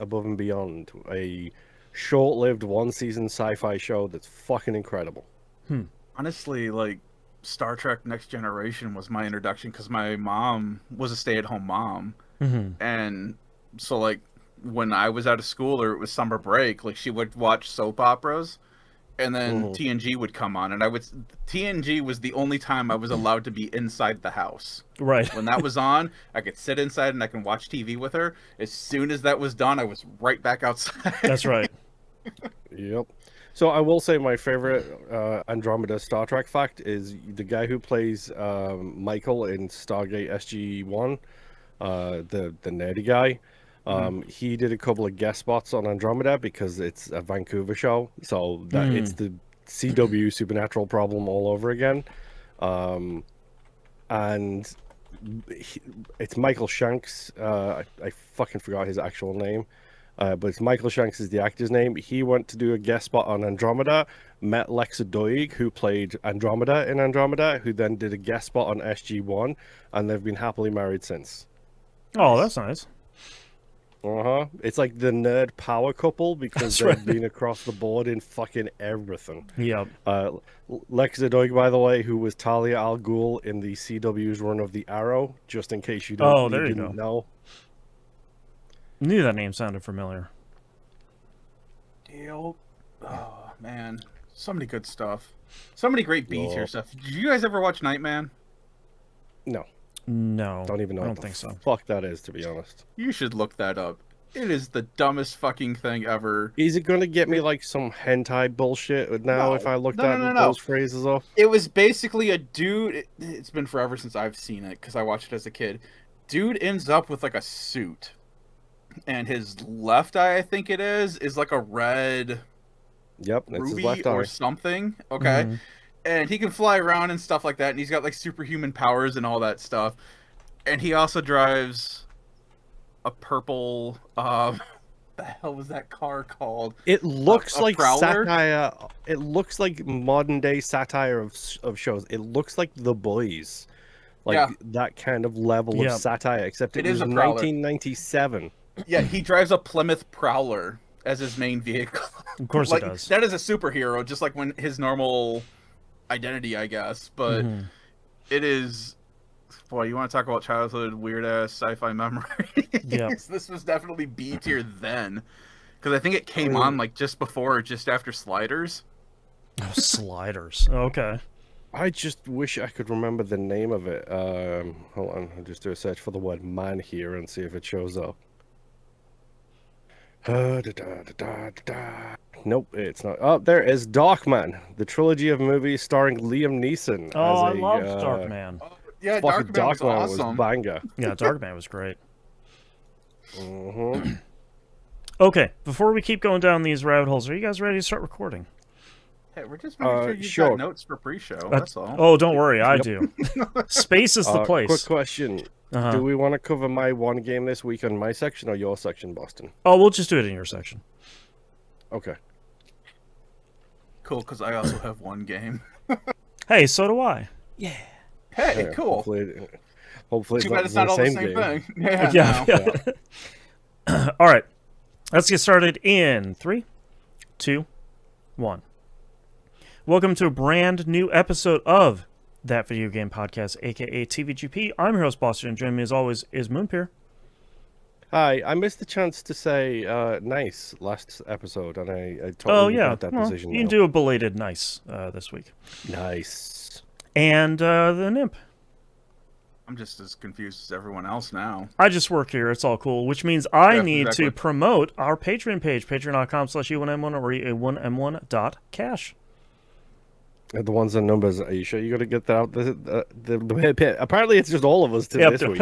Above and Beyond, a short-lived one-season sci-fi show that's fucking incredible. Honestly, like Star Trek Next Generation was my introduction because my mom was a stay-at-home mom, Mm-hmm. and so like when I was out of school or it was summer break, like she would watch soap operas, and then Mhm. TNG would come on, and TNG was the only time I was allowed to be inside the house. Right. When that was on, I could sit inside and I can watch TV with her. As soon as that was done, I was right back outside. That's right. Yep. So I will say my favorite Andromeda Star Trek fact is the guy who plays Michael in Stargate SG-1, the nerdy guy. He did a couple of guest spots on Andromeda because it's a Vancouver show, so that it's the CW Supernatural problem all over again. And it's Michael Shanks. I fucking forgot his actual name. But it's Michael Shanks is the actor's name. He went to do a guest spot on Andromeda, met Lexa Doig, who played Andromeda in Andromeda, who then did a guest spot on SG-1, and they've been happily married since. Oh, that's nice. It's like the nerd power couple because they've been across the board in fucking everything. Yep. Lexa Doig, by the way, who was Talia al Ghul in the CW's run of The Arrow, just in case you didn't know. Knew that name sounded familiar. Oh man, so many good stuff, so many great B tier stuff. Did you guys ever watch Nightman? No. No. Don't even know I what don't think so. fuck that is, to be honest. You should look that up. It is the dumbest fucking thing ever. Is it going to get me like some hentai bullshit now if I look those phrases up? It was basically a dude. It's been forever since I've seen it because I watched it as a kid. Dude ends up with like a suit, and his left eye, I think it is like a red. Yep, that's ruby his left or eye. something. Okay. And he can fly around and stuff like that, and he's got like superhuman powers and all that stuff. And he also drives a purple the hell was that car called? It looks like Prowler? satire. It looks like modern day satire of shows. It looks like The Boys. Like that kind of level of satire, except it was is a Prowler. 1997. Yeah, he drives a Plymouth Prowler as his main vehicle. Of course like, he does. That is a superhero, just like when his normal identity, I guess. But it is... Boy, you want to talk about childhood weird-ass sci-fi memories? Yeah. This was definitely B tier then. Because I think it came on like just before or just after Sliders. Oh, Sliders. Okay. I just wish I could remember the name of it. Hold on, I'll just do a search for the word man here and see if it shows up. Nope, it's not. Oh, there is Darkman, the trilogy of movies starring Liam Neeson. Oh, I love Darkman. Yeah, fucking Darkman was awesome. was banger. Yeah, Darkman was great. Okay, before we keep going down these rabbit holes, are you guys ready to start recording? Hey, we're just making sure you've got notes for pre-show, that's all. Oh, don't worry, I do. Space is the place. Quick question. Do we want to cover my one game this week on my section or your section, Boston? Oh, we'll just do it in your section. Okay. Cool, because I also have one game. Hey, so do I. Yeah. Hey, Yeah, cool. Hopefully Too bad it's not all the same thing. Yeah. All right. Let's get started in 3, 2, 1. Welcome to a brand new episode of That Video Game Podcast, aka TVGP. I'm your host, Boston, and joining me as always is Moonpeer. Hi, I missed the chance to say nice last episode, and I totally regret that decision. You can do a belated nice this week. Nice. And the Nimp. I'm just as confused as everyone else now. I just work here. It's all cool, which means I need to promote our Patreon page, patreon.com/E1M1 or E1M1.cash. The ones and numbers. Are you sure you got to get that out? Apparently, it's just all of us this week.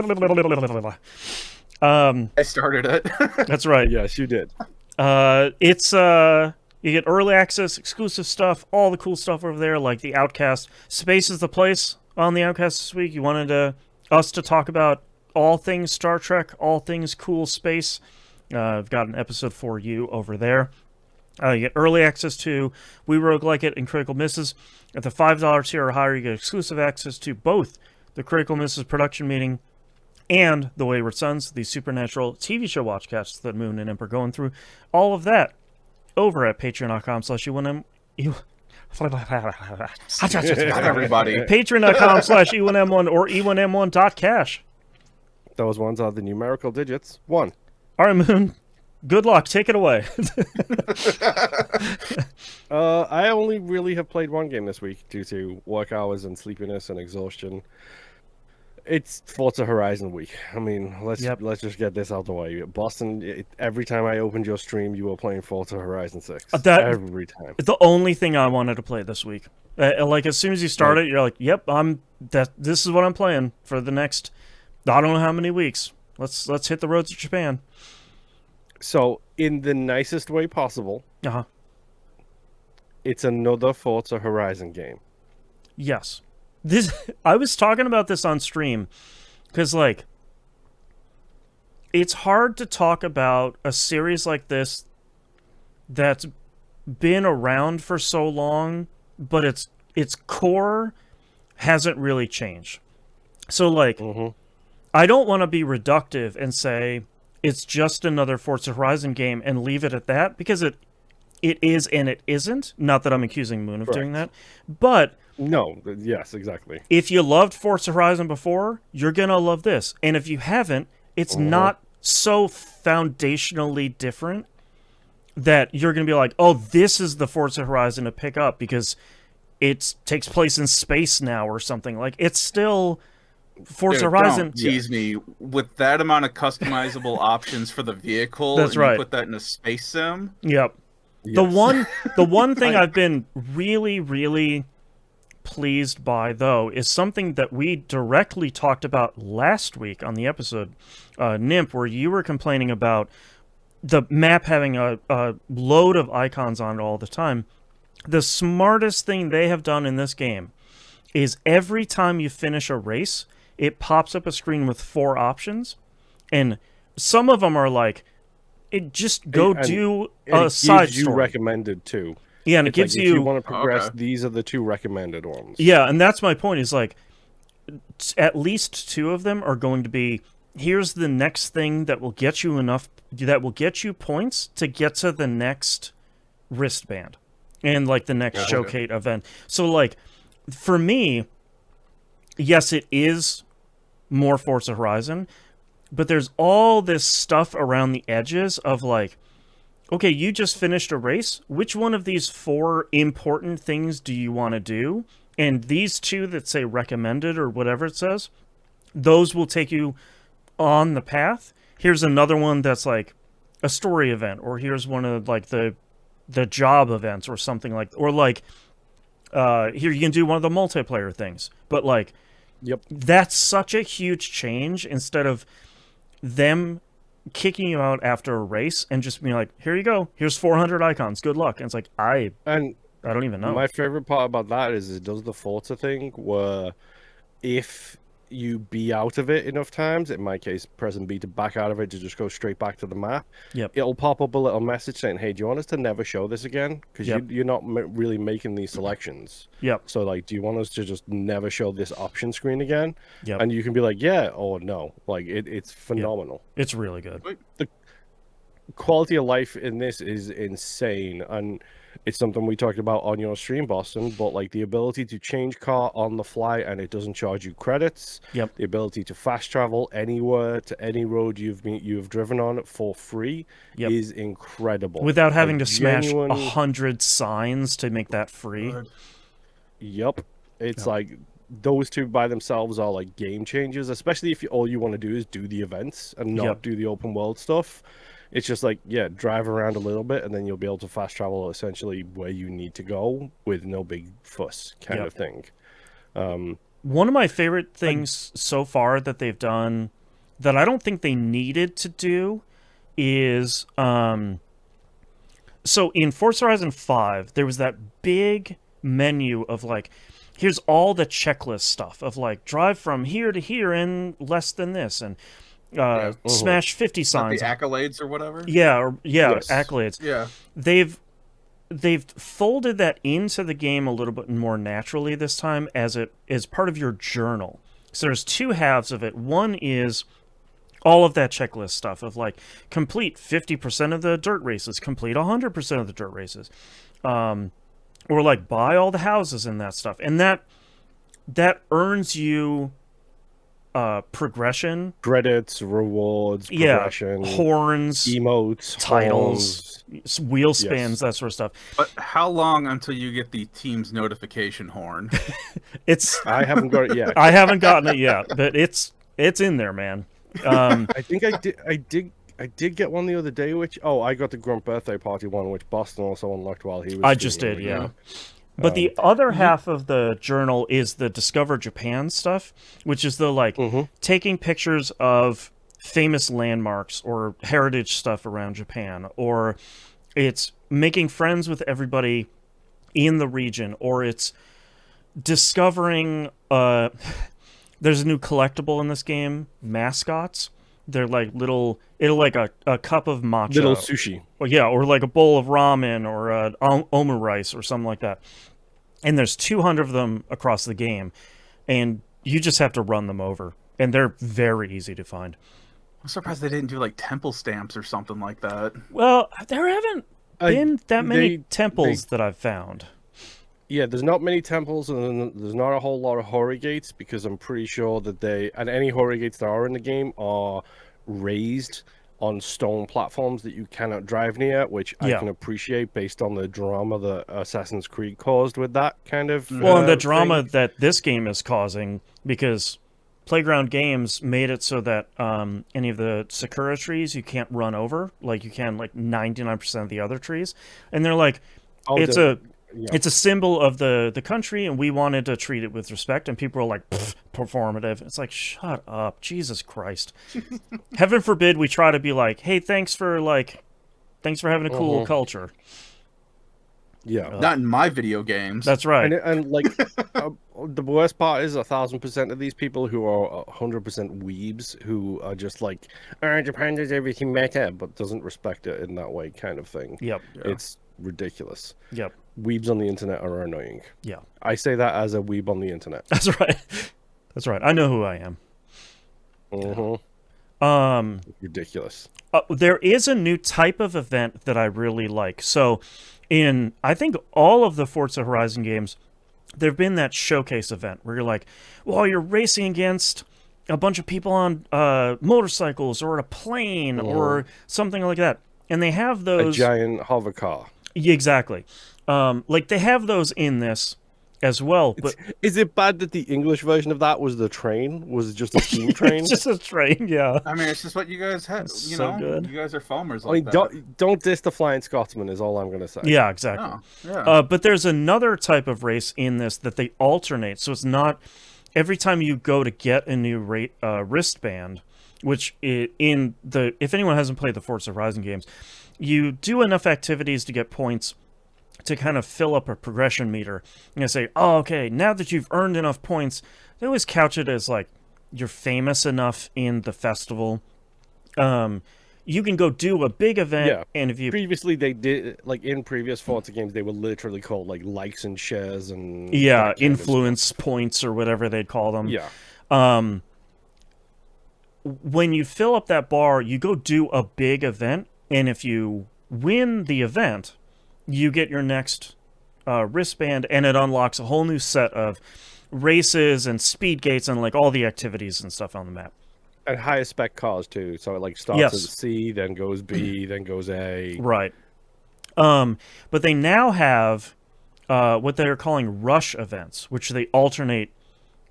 I started it. That's right. Yes, you did. It's you get early access, exclusive stuff, all the cool stuff over there, like the Outcast. Space is the place on the Outcast this week. You wanted us to talk about all things Star Trek, all things cool space. I've got an episode for you over there. You get early access to We Rogue Like It and Critical Misses. At the $5 tier or higher, you get exclusive access to both the Critical Misses production meeting and The Wayward Sons, the supernatural TV show watchcasts that Moon and Imp are going through. All of that over at patreon.com/UNM. Everybody. Patreon.com/E1M1 or E1M1.cash. Those ones are the numerical digits. 1. All right, Moon. Good luck. Take it away. I only really have played one game this week due to work hours and sleepiness and exhaustion. It's Forza Horizon week. I mean, let's just get this out the way. Boston, every time I opened your stream, you were playing Forza Horizon 6. Every time. The only thing I wanted to play this week. Like, as soon as you start it, you're like, yep, this is what I'm playing for the next, I don't know how many weeks. Let's hit the roads of Japan. So, in the nicest way possible, it's another Forza Horizon game. Yes. I was talking about this on stream because, like, it's hard to talk about a series like this that's been around for so long, but its core hasn't really changed. So, like, I don't want to be reductive and say it's just another Forza Horizon game and leave it at that, because it is and it isn't. Not that I'm accusing Moon of doing that, but... No, yes, exactly. If you loved Forza Horizon before, you're going to love this. And if you haven't, it's not so foundationally different that you're going to be like, oh, this is the Forza Horizon to pick up because it takes place in space now or something. Like, it's still Forza Horizon. Don't tease me. With that amount of customizable options for the vehicle, That's right. You put that in a space sim? Yep. Yes. The one thing I've been really, really pleased by, though, is something that we directly talked about last week on the episode, Nimp, where you were complaining about the map having a load of icons on it all the time. The smartest thing they have done in this game is every time you finish a race, it pops up a screen with 4 options, and some of them are like, do a side story. You recommended too. Yeah, and it gives like, you... If you want to progress, these are the 2 recommended ones. Yeah, and that's my point, is like, at least 2 of them are going to be, here's the next thing that will get you points to get to the next wristband. And, like, the next showcase event. So, like, for me, yes, it is more Forza Horizon, but there's all this stuff around the edges of, like, okay, you just finished a race. Which one of these 4 important things do you want to do? And these 2 that say recommended or whatever it says, those will take you on the path. Here's another one that's like a story event, or here's one of like the job events or something like, or like here you can do one of the multiplayer things. But like, that's such a huge change instead of them kicking you out after a race and just being like, here you go, here's 400 icons, good luck. And it's like, I don't even know. My favorite part about that is it does the Forza thing where if you be out of it enough times, in my case pressing B to back out of it to just go straight back to the map, it'll pop up a little message saying, hey, do you want us to never show this again, because you're not really making these selections. So like, do you want us to just never show this option screen again? And you can be like, yeah or no. Like, it's phenomenal. It's really good. The quality of life in this is insane, and it's something we talked about on your stream, Boston, but like the ability to change car on the fly and it doesn't charge you credits. The ability to fast travel anywhere to any road you've driven on for free is incredible. Without having to smash 100 signs to make that free. It's like those 2 by themselves are like game changers, especially if all you want to do is do the events and not do the open world stuff. It's just like, drive around a little bit and then you'll be able to fast travel essentially where you need to go with no big fuss kind of thing. One of my favorite things so far that they've done that I don't think they needed to do is, so in Forza Horizon 5, there was that big menu of like, here's all the checklist stuff of like, drive from here to here in less than this, and smash 50 signs. The accolades or whatever? Accolades. They've folded that into the game a little bit more naturally this time as it is part of your journal. So there's 2 halves of it. One is all of that checklist stuff of like complete 50% of the dirt races, complete 100% of the dirt races, or like buy all the houses and that stuff, and that earns you progression, credits, rewards, progression, horns, emotes, titles, wheel spins, Yes. that sort of stuff. But how long until you get the team's notification horn? I haven't got it yet. I haven't gotten it yet, but it's in there, man. I think I did get one the other day, which I got the Grunt birthday party one, which Boston also unlocked while he was. I just streaming did, the yeah. game. But the other half of the journal is the Discover Japan stuff, which is the like taking pictures of famous landmarks or heritage stuff around Japan, or it's making friends with everybody in the region, or it's discovering there's a new collectible in this game, mascots. They're like it'll like a cup of matcha. Little sushi. Or like a bowl of ramen or omurice or something like that. And there's 200 of them across the game, and you just have to run them over, and they're very easy to find. I'm surprised they didn't do like temple stamps or something like that. Well, there haven't been that many temples that I've found. Yeah, there's not many temples, and there's not a whole lot of Hori gates, because I'm pretty sure that any Hori gates that are in the game are raised on stone platforms that you cannot drive near, which I can appreciate based on the drama that Assassin's Creed caused with that kind of and the drama that this game is causing, because Playground Games made it so that any of the Sakura trees you can't run over like you can like 99% of the other trees, and they're like, it's a symbol of the country, and we wanted to treat it with respect, and people are like, performative. It's like, shut up, Jesus Christ. Heaven forbid we try to be like, hey, thanks for having a cool culture. Yeah. Not in my video games. That's right. And like, the worst part is 1,000% of these people who are 100% weebs, who are just like, Japan does everything better, but doesn't respect it in that way, kind of thing. Yep. It's ridiculous. Yep. Weebs on the internet are annoying. Yeah. I say that as a weeb on the internet. That's right. That's right. I know who I am. Ridiculous. There is a new type of event that I really like. So, in I think all of the Forza Horizon games, there've been that showcase event where you're like, well, you're racing against a bunch of people on motorcycles or a plane or something like that, and they have those a giant hover car. Yeah, exactly. Like they have those in this as well. But is it bad that the English version of that was the train? Was it just a steam train? It's just a train, yeah. I mean, it's just what you guys have. You so know, good. You guys are foamers. I mean, don't diss the Flying Scotsman is all I'm going to say. Yeah, exactly. Oh, yeah. But there's another type of race in this that they alternate. So it's not every time you go to get a new wristband, which if anyone hasn't played the Forza Horizon games, you do enough activities to get points to kind of fill up a progression meter. And you say, oh, okay, now that you've earned enough points, they always couch it as like you're famous enough in the festival. You can go do a big event, and if you previously they did, like in previous Forza games, they were literally called like likes and shares and influence points or whatever they'd call them. Yeah. When you fill up that bar, you go do a big event, and if you win the event, you get your next wristband, and it unlocks a whole new set of races and speed gates and like all the activities and stuff on the map. And higher spec cars too, so it like starts at C, then goes B, then goes A. Right. But they now have what they're calling rush events, which they alternate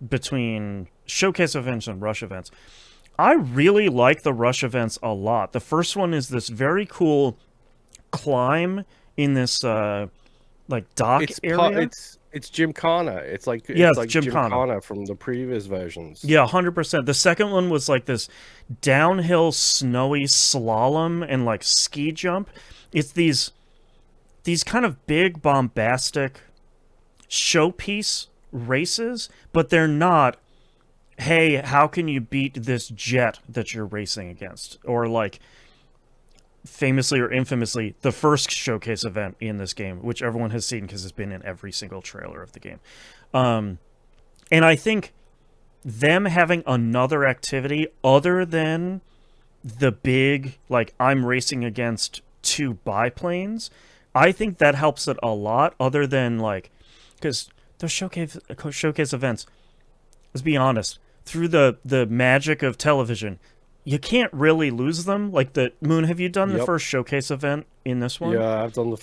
between showcase events and rush events. I really like the rush events a lot. The first one is this very cool climb in this like dock area. It's Gymkhana. It's like Gymkhana from the previous versions. Yeah, 100%. The second one was like this downhill snowy slalom and like ski jump. It's these kind of big bombastic showpiece races, but they're not, hey, how can you beat this jet that you're racing against? Or like famously or infamously, the first showcase event in this game, which everyone has seen because it's been in every single trailer of the game. And I think them having another activity other than the big, like, I'm racing against two biplanes, I think that helps it a lot, other than, like, because those showcase events, let's be honest, through the magic of television, you can't really lose them. Like, the Moon, have you done the first showcase event in this one? Yeah, I've done the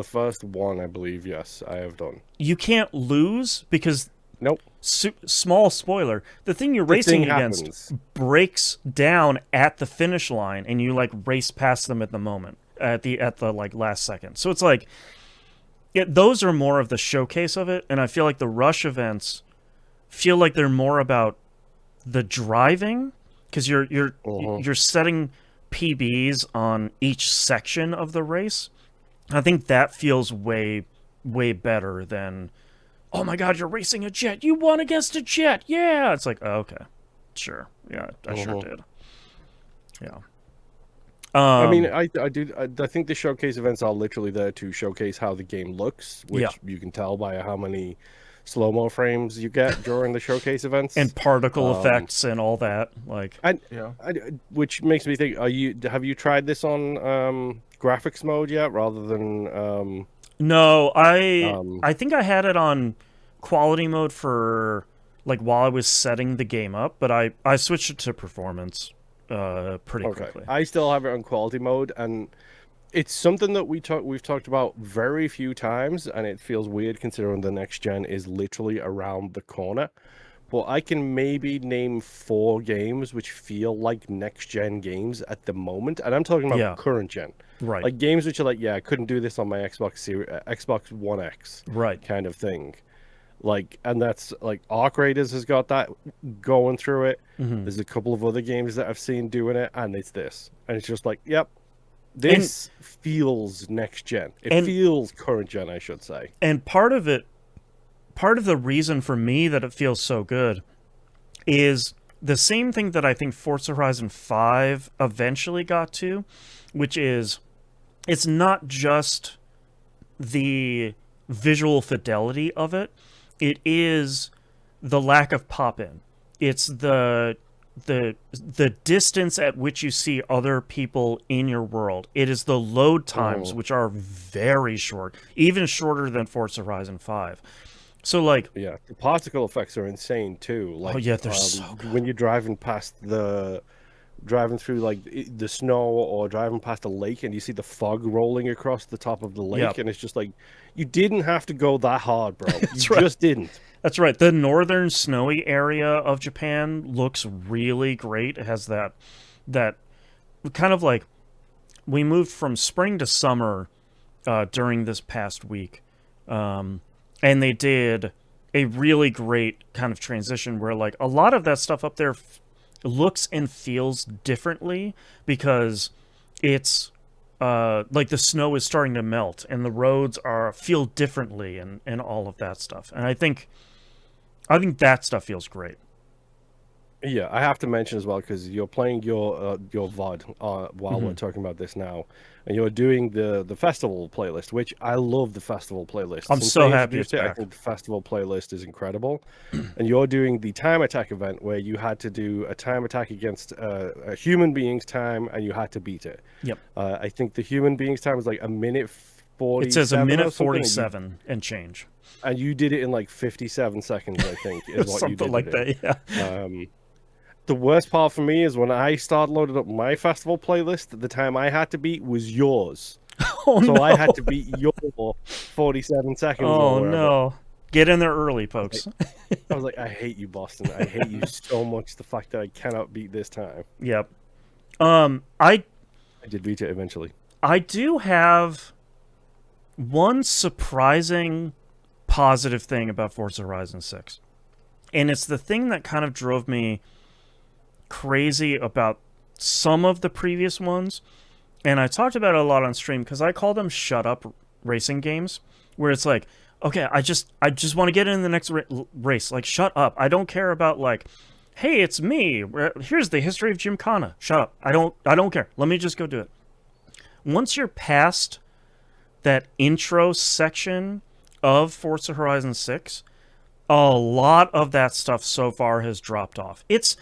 first one, I believe. Yes, I have done. You can't lose because nope. Small spoiler: the thing you're racing against breaks down at the finish line, and you like race past them at the moment, at the like last second. So it's like, those are more of the showcase of it, and I feel like the rush events feel like they're more about the driving, because you're setting PBs on each section of the race. I think that feels way better than, oh my god, you're racing a jet, you won against a jet, yeah. It's like, oh, okay, sure, yeah, I sure did. Yeah. I mean, I think the showcase events are literally there to showcase how the game looks, which you can tell by how many slow-mo frames you get during the showcase events, and particle effects and all that, like, which makes me think, have you tried this on graphics mode yet, rather than no, I think I had it on quality mode for, like, while I was setting the game up, but I switched it to performance pretty quickly. I still have it on quality mode, and it's something that we've talked about very few times, and it feels weird considering the next gen is literally around the corner. But I can maybe name 4 games which feel like next gen games at the moment, and I'm talking about current gen, right? Like games which are like, I couldn't do this on my Xbox One X, right? Kind of thing. Like, and that's like Arc Raiders has got that going through it. There's a couple of other games that I've seen doing it, and it's this, and it's just like, yep. This feels next gen. It feels current gen, I should say. And part of the reason for me that it feels so good is the same thing that I think Forza Horizon 5 eventually got to, which is, it's not just the visual fidelity of it. It is the lack of pop-in. It's the distance at which you see other people in your world. It is the load times, which are very short, even shorter than Forza Horizon 5. So, like, the particle effects are insane too. Like, they're so good. When you're driving through like the snow, or driving past a lake, and you see the fog rolling across the top of the lake, and it's just like, you didn't have to go that hard, bro. Just didn't. That's right. The northern snowy area of Japan looks really great. It has that kind of like, we moved from spring to summer during this past week, and they did a really great kind of transition where, like, a lot of that stuff up there looks and feels differently, because it's like the snow is starting to melt and the roads feel differently, and all of that stuff. And I think that stuff feels great. Yeah, I have to mention as well, because you're playing your VOD while we're talking about this now, and you're doing the festival playlist, which I love the festival playlist. I'm so happy it's back. I think the festival playlist is incredible. And you're doing the time attack event, where you had to do a time attack against a human being's time, and you had to beat it. Yep. I think the human being's time was like a minute 47. It says a minute 47 and change. And you did it in like 57 seconds, I think, is what you did. Something like that, yeah. The worst part for me is when I started loading up my festival playlist, the time I had to beat was yours. I had to beat your 47 seconds. Oh, no. Get in there early, folks. I was like, I hate you, Boston. I hate you so much, the fact that I cannot beat this time. Yep. I did beat it eventually. I do have one surprising positive thing about Forza Horizon 6. And it's the thing that kind of drove me crazy about some of the previous ones, and I talked about it a lot on stream, because I call them shut up racing games, where it's like, okay, I just want to get in the next race, like, shut up. I don't care about, like, hey, it's me, here's the history of Gymkhana. Shut up. I don't care. Let me just go do it. Once you're past that intro section of Forza Horizon 6, a lot of that stuff so far has dropped off. It's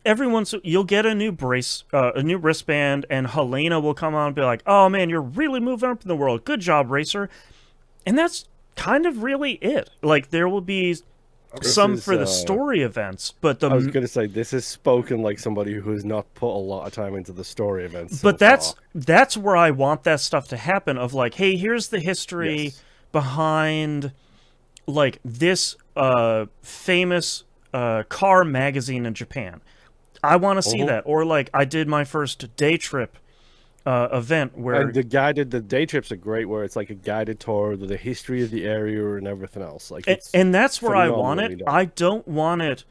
everyone's you'll get a new brace, a new wristband, and Helena will come on and be like, "Oh man, you're really moving up in the world. Good job, racer." And that's kind of really it. Like there will be some for the story events, but I was going to say this is spoken like somebody who has not put a lot of time into the story events. So but that's where I want that stuff to happen. Of like, hey, here's the history behind like this famous car magazine in Japan. I want to see that. Or like I did my first day trip event where and the day trips are great, where it's like a guided tour with the history of the area and everything else. Like, and that's where I want it. I don't want it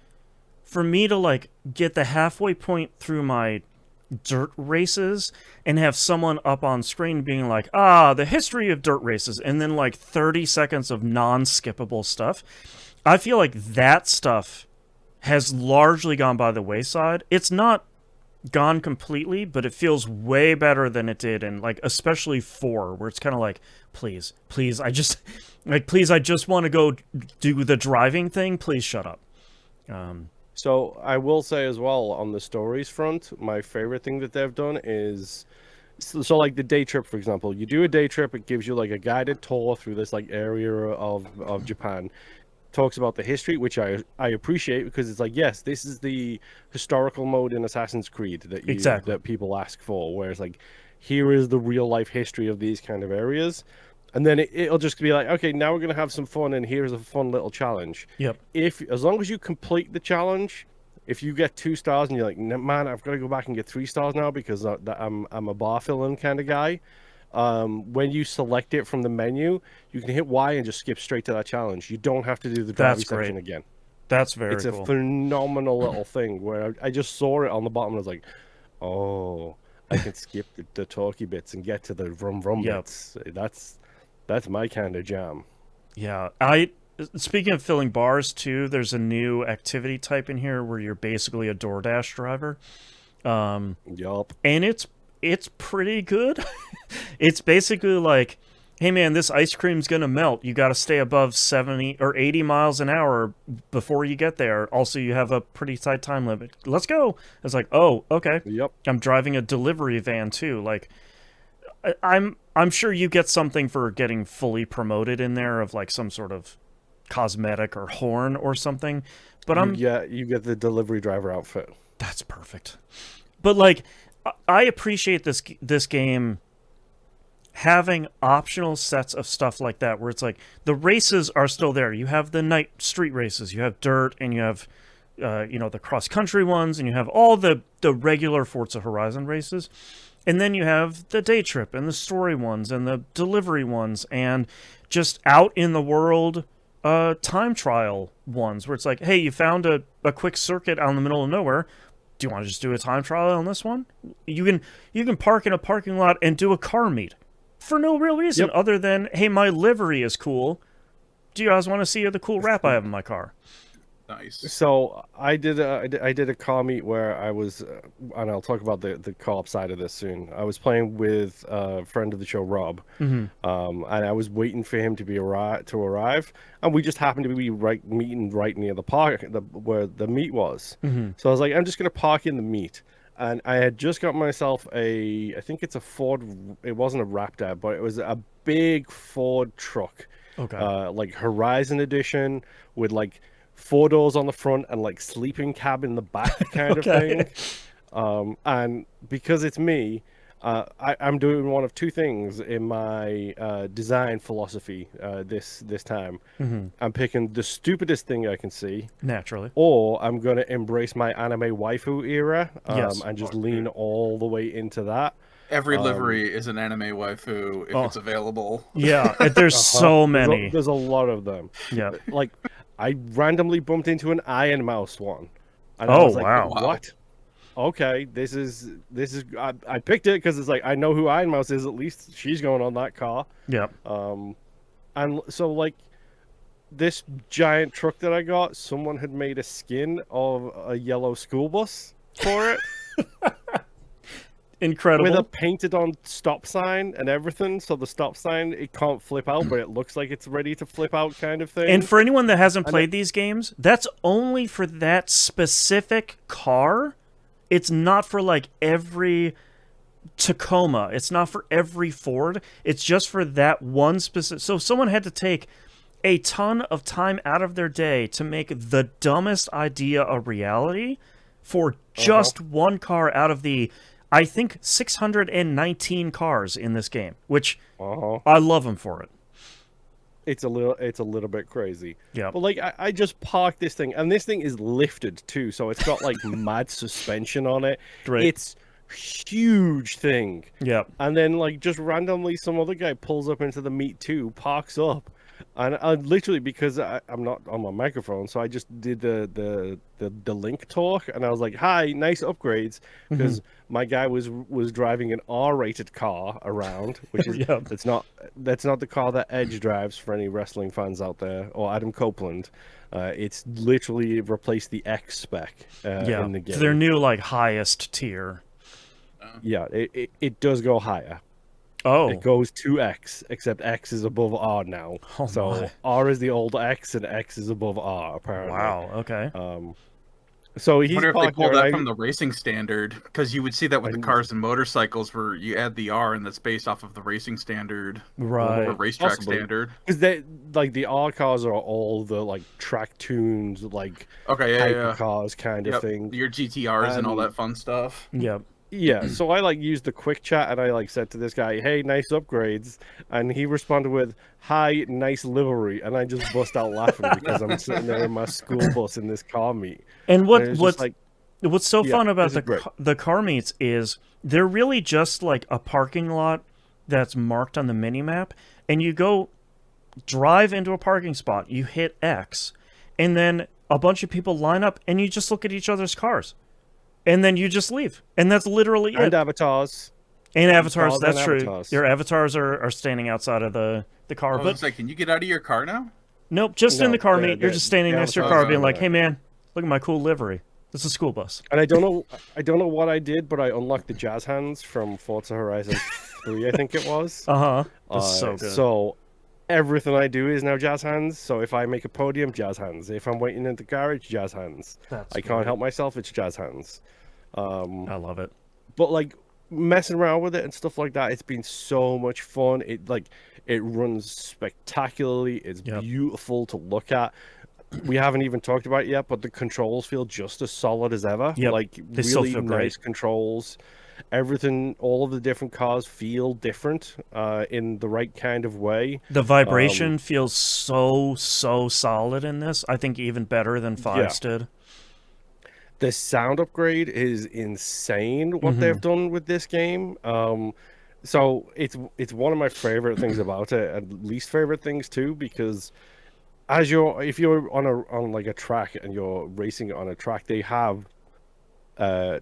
for me to like get the halfway point through my dirt races and have someone up on screen being like, the history of dirt races, and then like 30 seconds of non-skippable stuff. I feel like that stuff has largely gone by the wayside. It's not gone completely, but it feels way better than it did, and like especially 4, where it's kind of like, please, I just want to go do the driving thing. Please shut up. So I will say as well, on the stories front, my favorite thing that they've done is so like the day trip, for example. You do a day trip, it gives you like a guided tour through this like area of Japan. Talks about the history, which I appreciate, because it's like, yes, this is the historical mode in Assassin's Creed that people ask for, where it's like, here is the real life history of these kind of areas, and then it'll just be like, okay, now we're gonna have some fun, and here's a fun little challenge. As long as you complete the challenge, if you get 2 stars and you're like, man, I've got to go back and get 3 stars now because I'm a bar filling kind of guy. When you select it from the menu, you can hit Y and just skip straight to that challenge. You don't have to do the driving section again. That's very cool. It's a phenomenal little thing where I just saw it on the bottom and I was like, oh, I can skip the talky bits and get to the vroom bits. That's my kind of jam. Yeah. Speaking of filling bars too, there's a new activity type in here where you're basically a DoorDash driver. Yup. And it's pretty good. It's basically like, hey man, this ice cream's gonna melt. You got to stay above 70 or 80 miles an hour before you get there. Also, you have a pretty tight time limit. Let's go. It's like, oh, okay. Yep. I'm driving a delivery van too. Like, I'm sure you get something for getting fully promoted in there, of like some sort of cosmetic or horn or something. But you get the delivery driver outfit. That's perfect. But like, I appreciate this game having optional sets of stuff like that, where it's like the races are still there. You have the night street races, you have dirt, and you have the cross country ones, and you have all the regular Forza Horizon races, and then you have the day trip and the story ones and the delivery ones, and just out in the world time trial ones, where it's like, hey, you found a quick circuit out in the middle of nowhere. Do you want to just do a time trial on this one? You can park in a parking lot and do a car meet for no real reason other than, hey, my livery is cool. Do you guys want to see the cool wrap I have in my car? Nice. So I did a car meet where I was, and I'll talk about the co-op side of this soon. I was playing with a friend of the show, Rob, and I was waiting for him to arrive, and we just happened to be meeting right near the park, where the meet was. So I was like, I'm just gonna park in the meet, and I had just got myself I think it's a Ford. It wasn't a Raptor, but it was a big Ford truck, like Horizon edition with like 4 doors on the front and like sleeping cab in the back kind of thing. And because it's me, I'm doing one of 2 things in my design philosophy this time. I'm picking the stupidest thing I can see, naturally, or I'm going to embrace my anime waifu era and just lean all the way into that. Every livery is an anime waifu if it's available. Yeah, there's so many. There's a lot of them. Yeah, like I randomly bumped into an Iron Mouse one. And I was like, wow. What? Okay, this is I picked it because it's like, I know who Iron Mouse is. At least she's going on that car. Yeah. And so like this giant truck that I got, someone had made a skin of a yellow school bus for it. Incredible. with a painted on stop sign and everything. So the stop sign, it can't flip out, but it looks like it's ready to flip out kind of thing. And for anyone that hasn't played these games, that's only for that specific car. It's not for like every Tacoma. It's not for every Ford. It's just for that one specific. So if someone had to take a ton of time out of their day to make the dumbest idea a reality for just one car out of the, I think, 619 cars in this game, which I love them for it. It's a little bit crazy. Yeah. But like I just parked this thing, and this thing is lifted too, so it's got like mad suspension on it. Great. It's huge thing. Yeah. And then like just randomly some other guy pulls up into the Meet 2, parks up. And I literally, because I'm not on my microphone, so I just did the link talk, and I was like, "Hi, nice upgrades," because my guy was driving an R-rated car around, which is that's not the car that Edge drives for any wrestling fans out there, or Adam Copeland. It's literally replaced the X spec in the game. It's their new like highest tier. Yeah, it does go higher. Oh. It goes to X, except X is above R now. Oh, so my. R is the old X, and X is above R, apparently. Wow, okay. So he's I wonder if they pulled there, that from the racing standard, because you would see that with the cars and motorcycles, where you add the R, and that's based off of the racing standard, right? Or racetrack standard. Because they like the R cars are all the like track tunes, like hyper cars kind of thing. Your GTRs and all that fun stuff. Yep. Yeah, so I like used the quick chat, and I like said to this guy, "Hey, nice upgrades," and he responded with, "Hi, nice livery," and I just bust out laughing because I'm sitting there in my school bus in this car meet. And what's so fun about the car meets is they're really just like a parking lot that's marked on the minimap, and you go drive into a parking spot, you hit X, and then a bunch of people line up, and you just look at each other's cars. And then you just leave. And that's literally it. And avatars. And avatars, that's true. Avatars. Your avatars are standing outside of the car. But it's like, can you get out of your car now? Nope, just in the car meet. You're just standing next to your car being like, hey man, look at my cool livery. This is a school bus. And I don't know what I did, but I unlocked the jazz hands from Forza Horizon 3, I think it was. That's so good. So everything I do is now jazz hands. So if I make a podium, jazz hands. If I'm waiting in the garage, jazz hands. I can't help myself, it's jazz hands. I love it. But like messing around with it and stuff like that, it's been so much fun. It runs spectacularly. It's beautiful to look at. We haven't even talked about it yet, but the controls feel just as solid as ever. Like they really still feel nice great. Controls. Everything, all of the different cars feel different in the right kind of way. The vibration feels so solid in this. I think even better than 5's did. The sound upgrade is insane what they've done with this game. So it's one of my favorite things about it, and least favorite things too, because if you're on like a track and you're racing on a track, they have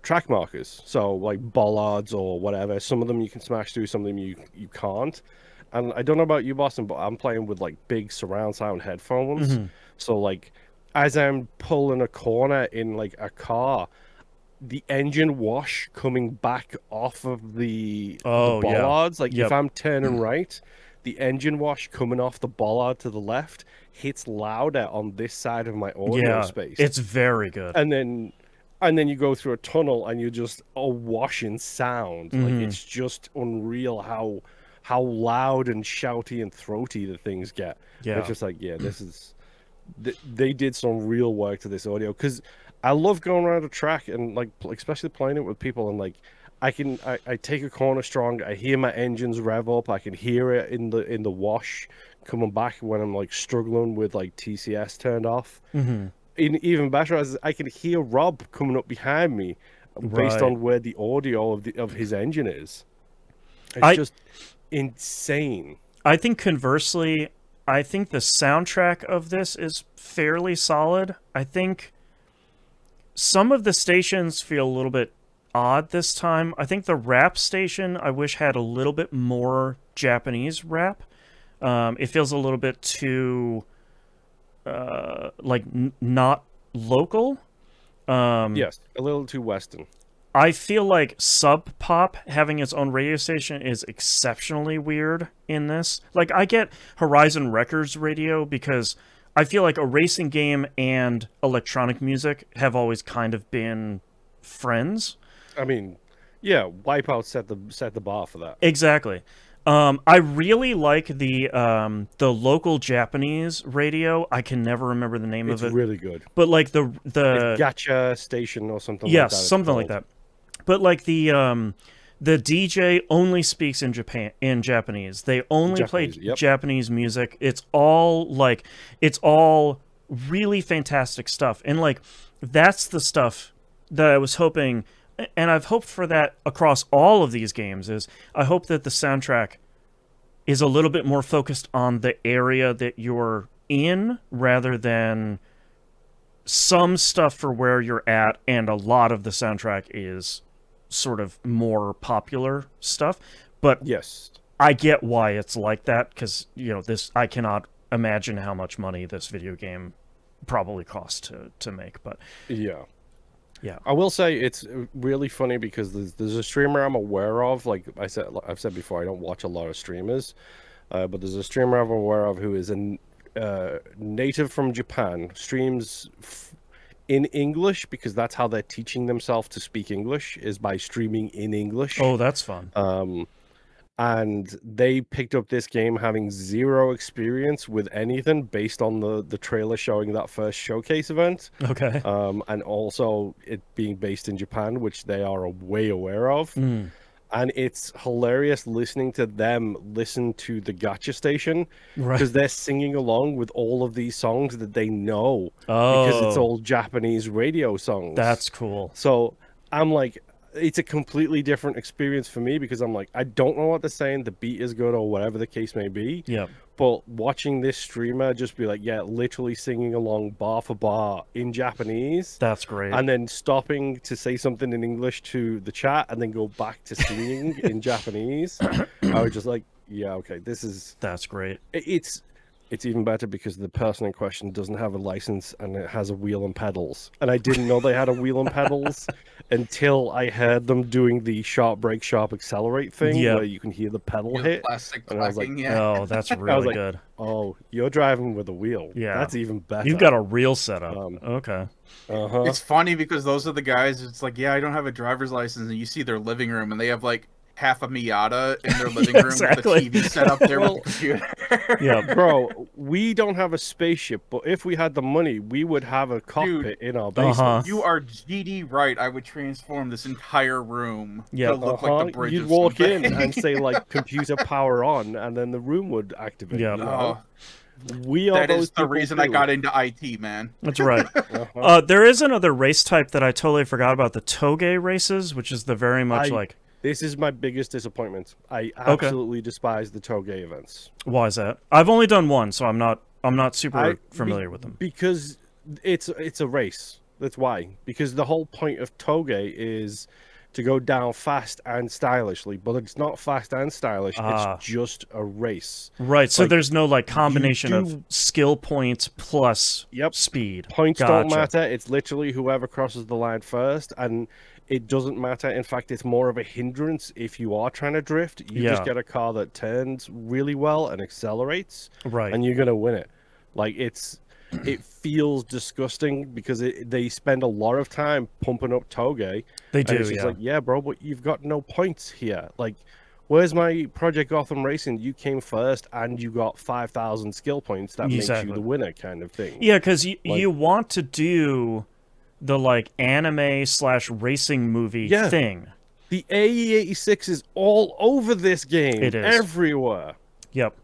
track markers, so like bollards or whatever. Some of them you can smash through, some of them you can't. And I don't know about you, Boston, but I'm playing with like big surround sound headphones. So like as I'm pulling a corner in like a car, the engine wash coming back off of the bollards, like if I'm turning right, the engine wash coming off the bollard to the left hits louder on this side of my audio space. It's very good. And then you go through a tunnel and you're just awash in sound. Like it's just unreal how loud and shouty and throaty the things get. It's just like, this is they did some real work to this audio, because I love going around a track and like especially playing it with people, and like I take a corner strong, I hear my engines rev up, I can hear it in the wash coming back when I'm like struggling with like TCS turned off. Even better, as I can hear Rob coming up behind me based on where the audio of his engine is. It's just insane. I think conversely, I think the soundtrack of this is fairly solid. I think some of the stations feel a little bit odd this time. I think the rap station, I wish had a little bit more Japanese rap. It feels a little bit too, not local. Yes, a little too Western. I feel like Sub Pop having its own radio station is exceptionally weird in this. Like, I get Horizon Records radio because I feel like a racing game and electronic music have always kind of been friends. I mean, yeah, Wipeout set the bar for that. Exactly. I really like the local Japanese radio. I can never remember the name of it. It's really good. But like the It's Gacha Station or something like that. Yes, something like that. But like the DJ only speaks in Japanese. They only play Japanese music. It's all really fantastic stuff. And like that's the stuff that I was hoping, and I've hoped for that across all of these games, is I hope that the soundtrack is a little bit more focused on the area that you're in rather than some stuff for where you're at, and a lot of the soundtrack is sort of more popular stuff. But yes, I get why it's like that, because I cannot imagine how much money this video game probably cost to make. But yeah, yeah, I will say it's really funny because there's a streamer I'm aware of. Like I've said before, I don't watch a lot of streamers, but there's a streamer I'm aware of who is a native from Japan, streams in English because that's how they're teaching themselves to speak English, is by streaming in English. Oh, that's fun. And they picked up this game having zero experience with anything based on the trailer showing that first showcase event. Okay. And also it being based in Japan, which they are way aware of. And it's hilarious listening to them listen to the Gacha Station, because they're singing along with all of these songs that they know, because it's all Japanese radio songs. That's cool. So I'm like, it's a completely different experience for me, because I'm like, I don't know what they're saying, the beat is good or whatever the case may be. Yeah. But watching this streamer just be like, yeah, literally singing along bar for bar in Japanese. That's great. And then stopping to say something in English to the chat and then go back to singing in Japanese. I was just like, yeah, okay, that's great. It's even better because the person in question doesn't have a license and it has a wheel and pedals. And I didn't know they had a wheel and pedals until I heard them doing the sharp brake, sharp accelerate thing, where you can hear the pedal hit. Plastic and I was like, oh, that's really good. Oh, you're driving with a wheel. Yeah. That's even better. You've got a real setup. Okay. It's funny because those are the guys, it's like, yeah, I don't have a driver's license, and you see their living room and they have like half a Miata in their living room with the TV set up there with the computer. Yeah, bro, we don't have a spaceship, but if we had the money, we would have a cockpit in our basement. You are GD right. I would transform this entire room to look like the bridge. You'd walk in and say like computer power on, and then the room would activate. Yeah. You know? We are that is the reason I got into IT, man. That's right. There is another race type that I totally forgot about, the Toge races, which is the very much like... This is my biggest disappointment. I absolutely despise the Toge events. Why is that? I've only done one, so I'm not super familiar with them. Because it's a race. That's why. Because the whole point of Toge is to go down fast and stylishly, but it's not fast and stylish. It's just a race. Right. So there's no like combination of skill points plus speed. Points don't matter. It's literally whoever crosses the line first, and it doesn't matter. In fact, it's more of a hindrance if you are trying to drift. You just get a car that turns really well and accelerates, and you're gonna win it. Like it feels disgusting because they spend a lot of time pumping up Toge. They do. It's just like, yeah, bro, but you've got no points here. Like, where's my Project Gotham Racing? You came first and you got 5,000 skill points. That makes you the winner, kind of thing. Yeah, because you want to do the like anime/racing movie thing. The AE86 is all over this game. It is everywhere. Yep.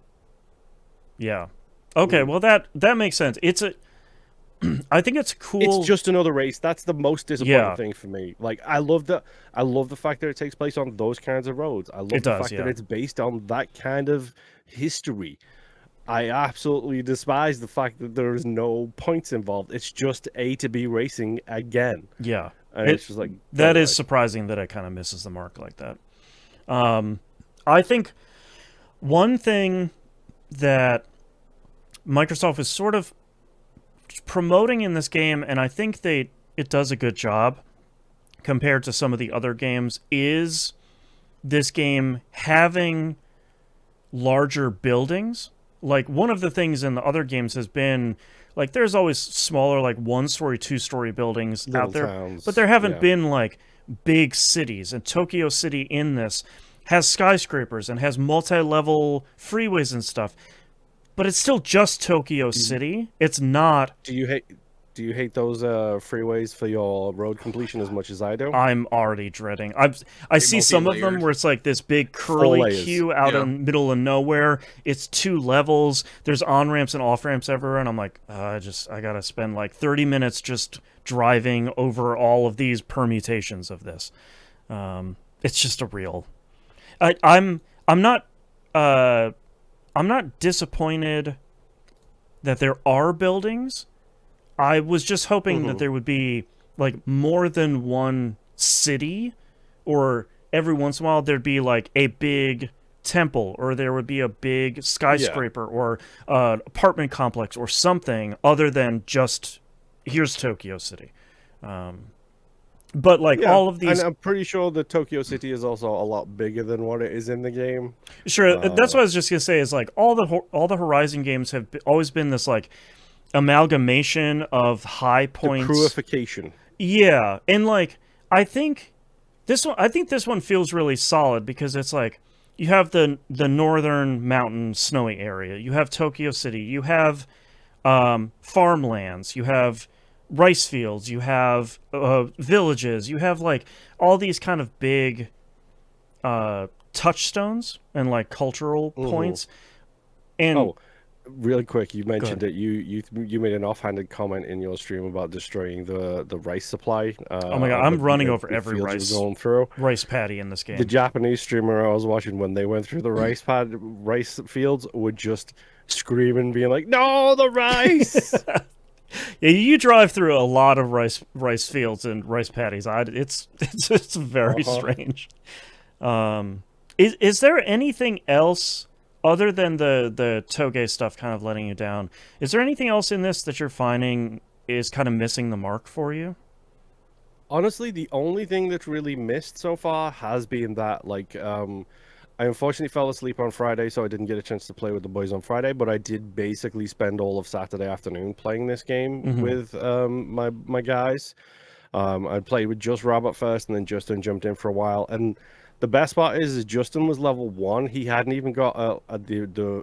Yeah. Okay, well that makes sense. I think it's cool. It's just another race. That's the most disappointing thing for me. Like I love the fact that it takes place on those kinds of roads. I love the fact that it's based on that kind of history. I absolutely despise the fact that there is no points involved. It's just A to B racing again. Yeah. And it's just like... That is surprising that it kind of misses the mark like that. I think one thing that Microsoft is sort of promoting in this game, and I think it does a good job, compared to some of the other games is this game having larger buildings. Like, one of the things in the other games has been, like, there's always smaller, like, 1-story, 2-story buildings Little out there. towns, But there haven't yeah. been, like, big cities. And Tokyo City in this has skyscrapers and has multi-level freeways and stuff. But it's still just Tokyo City. It's not... Do you hate those freeways for your road completion as much as I do? I'm already dreading. I see some of them multi-layered. where it's like this big curly layers. queue out Yeah. in the middle of nowhere. It's 2 levels. There's on ramps and off ramps everywhere, and I'm like, I gotta spend like 30 minutes just driving over all of these permutations of this. It's just a real. I'm not disappointed that there are buildings. I was just hoping that there would be like more than one city, or every once in a while there'd be like a big temple, or there would be a big skyscraper, or apartment complex, or something other than just here's Tokyo City. But like all of these, and I'm pretty sure that Tokyo City is also a lot bigger than what it is in the game. sure, that's what I was just gonna say. Is like all the Horizon games have always been this like amalgamation of high points, The cruification. Yeah, and like I think this one feels really solid because it's like you have the northern mountain snowy area, you have Tokyo City, you have farmlands, you have rice fields, you have villages, you have like all these kind of big touchstones and like cultural points. And really quick, you mentioned that you made an offhanded comment in your stream about destroying the rice supply. Oh my god, I'm running over every fields you were going through. rice paddy in this game. The Japanese streamer I was watching, when they went through the rice fields, would just screaming, being like, "No, the rice!" Yeah, you drive through a lot of rice fields and rice paddies. It's very strange. Is there anything else other than the Toge stuff kind of letting you down? Is there anything else in this that you're finding is kind of missing the mark for you? Honestly, the only thing that's really missed so far has been that, like, I unfortunately fell asleep on Friday, so I didn't get a chance to play with the boys on Friday, but I did basically spend all of Saturday afternoon playing this game with my guys. I played with just Rob at first, and then Justin jumped in for a while. And the best part is Justin was level 1. He hadn't even got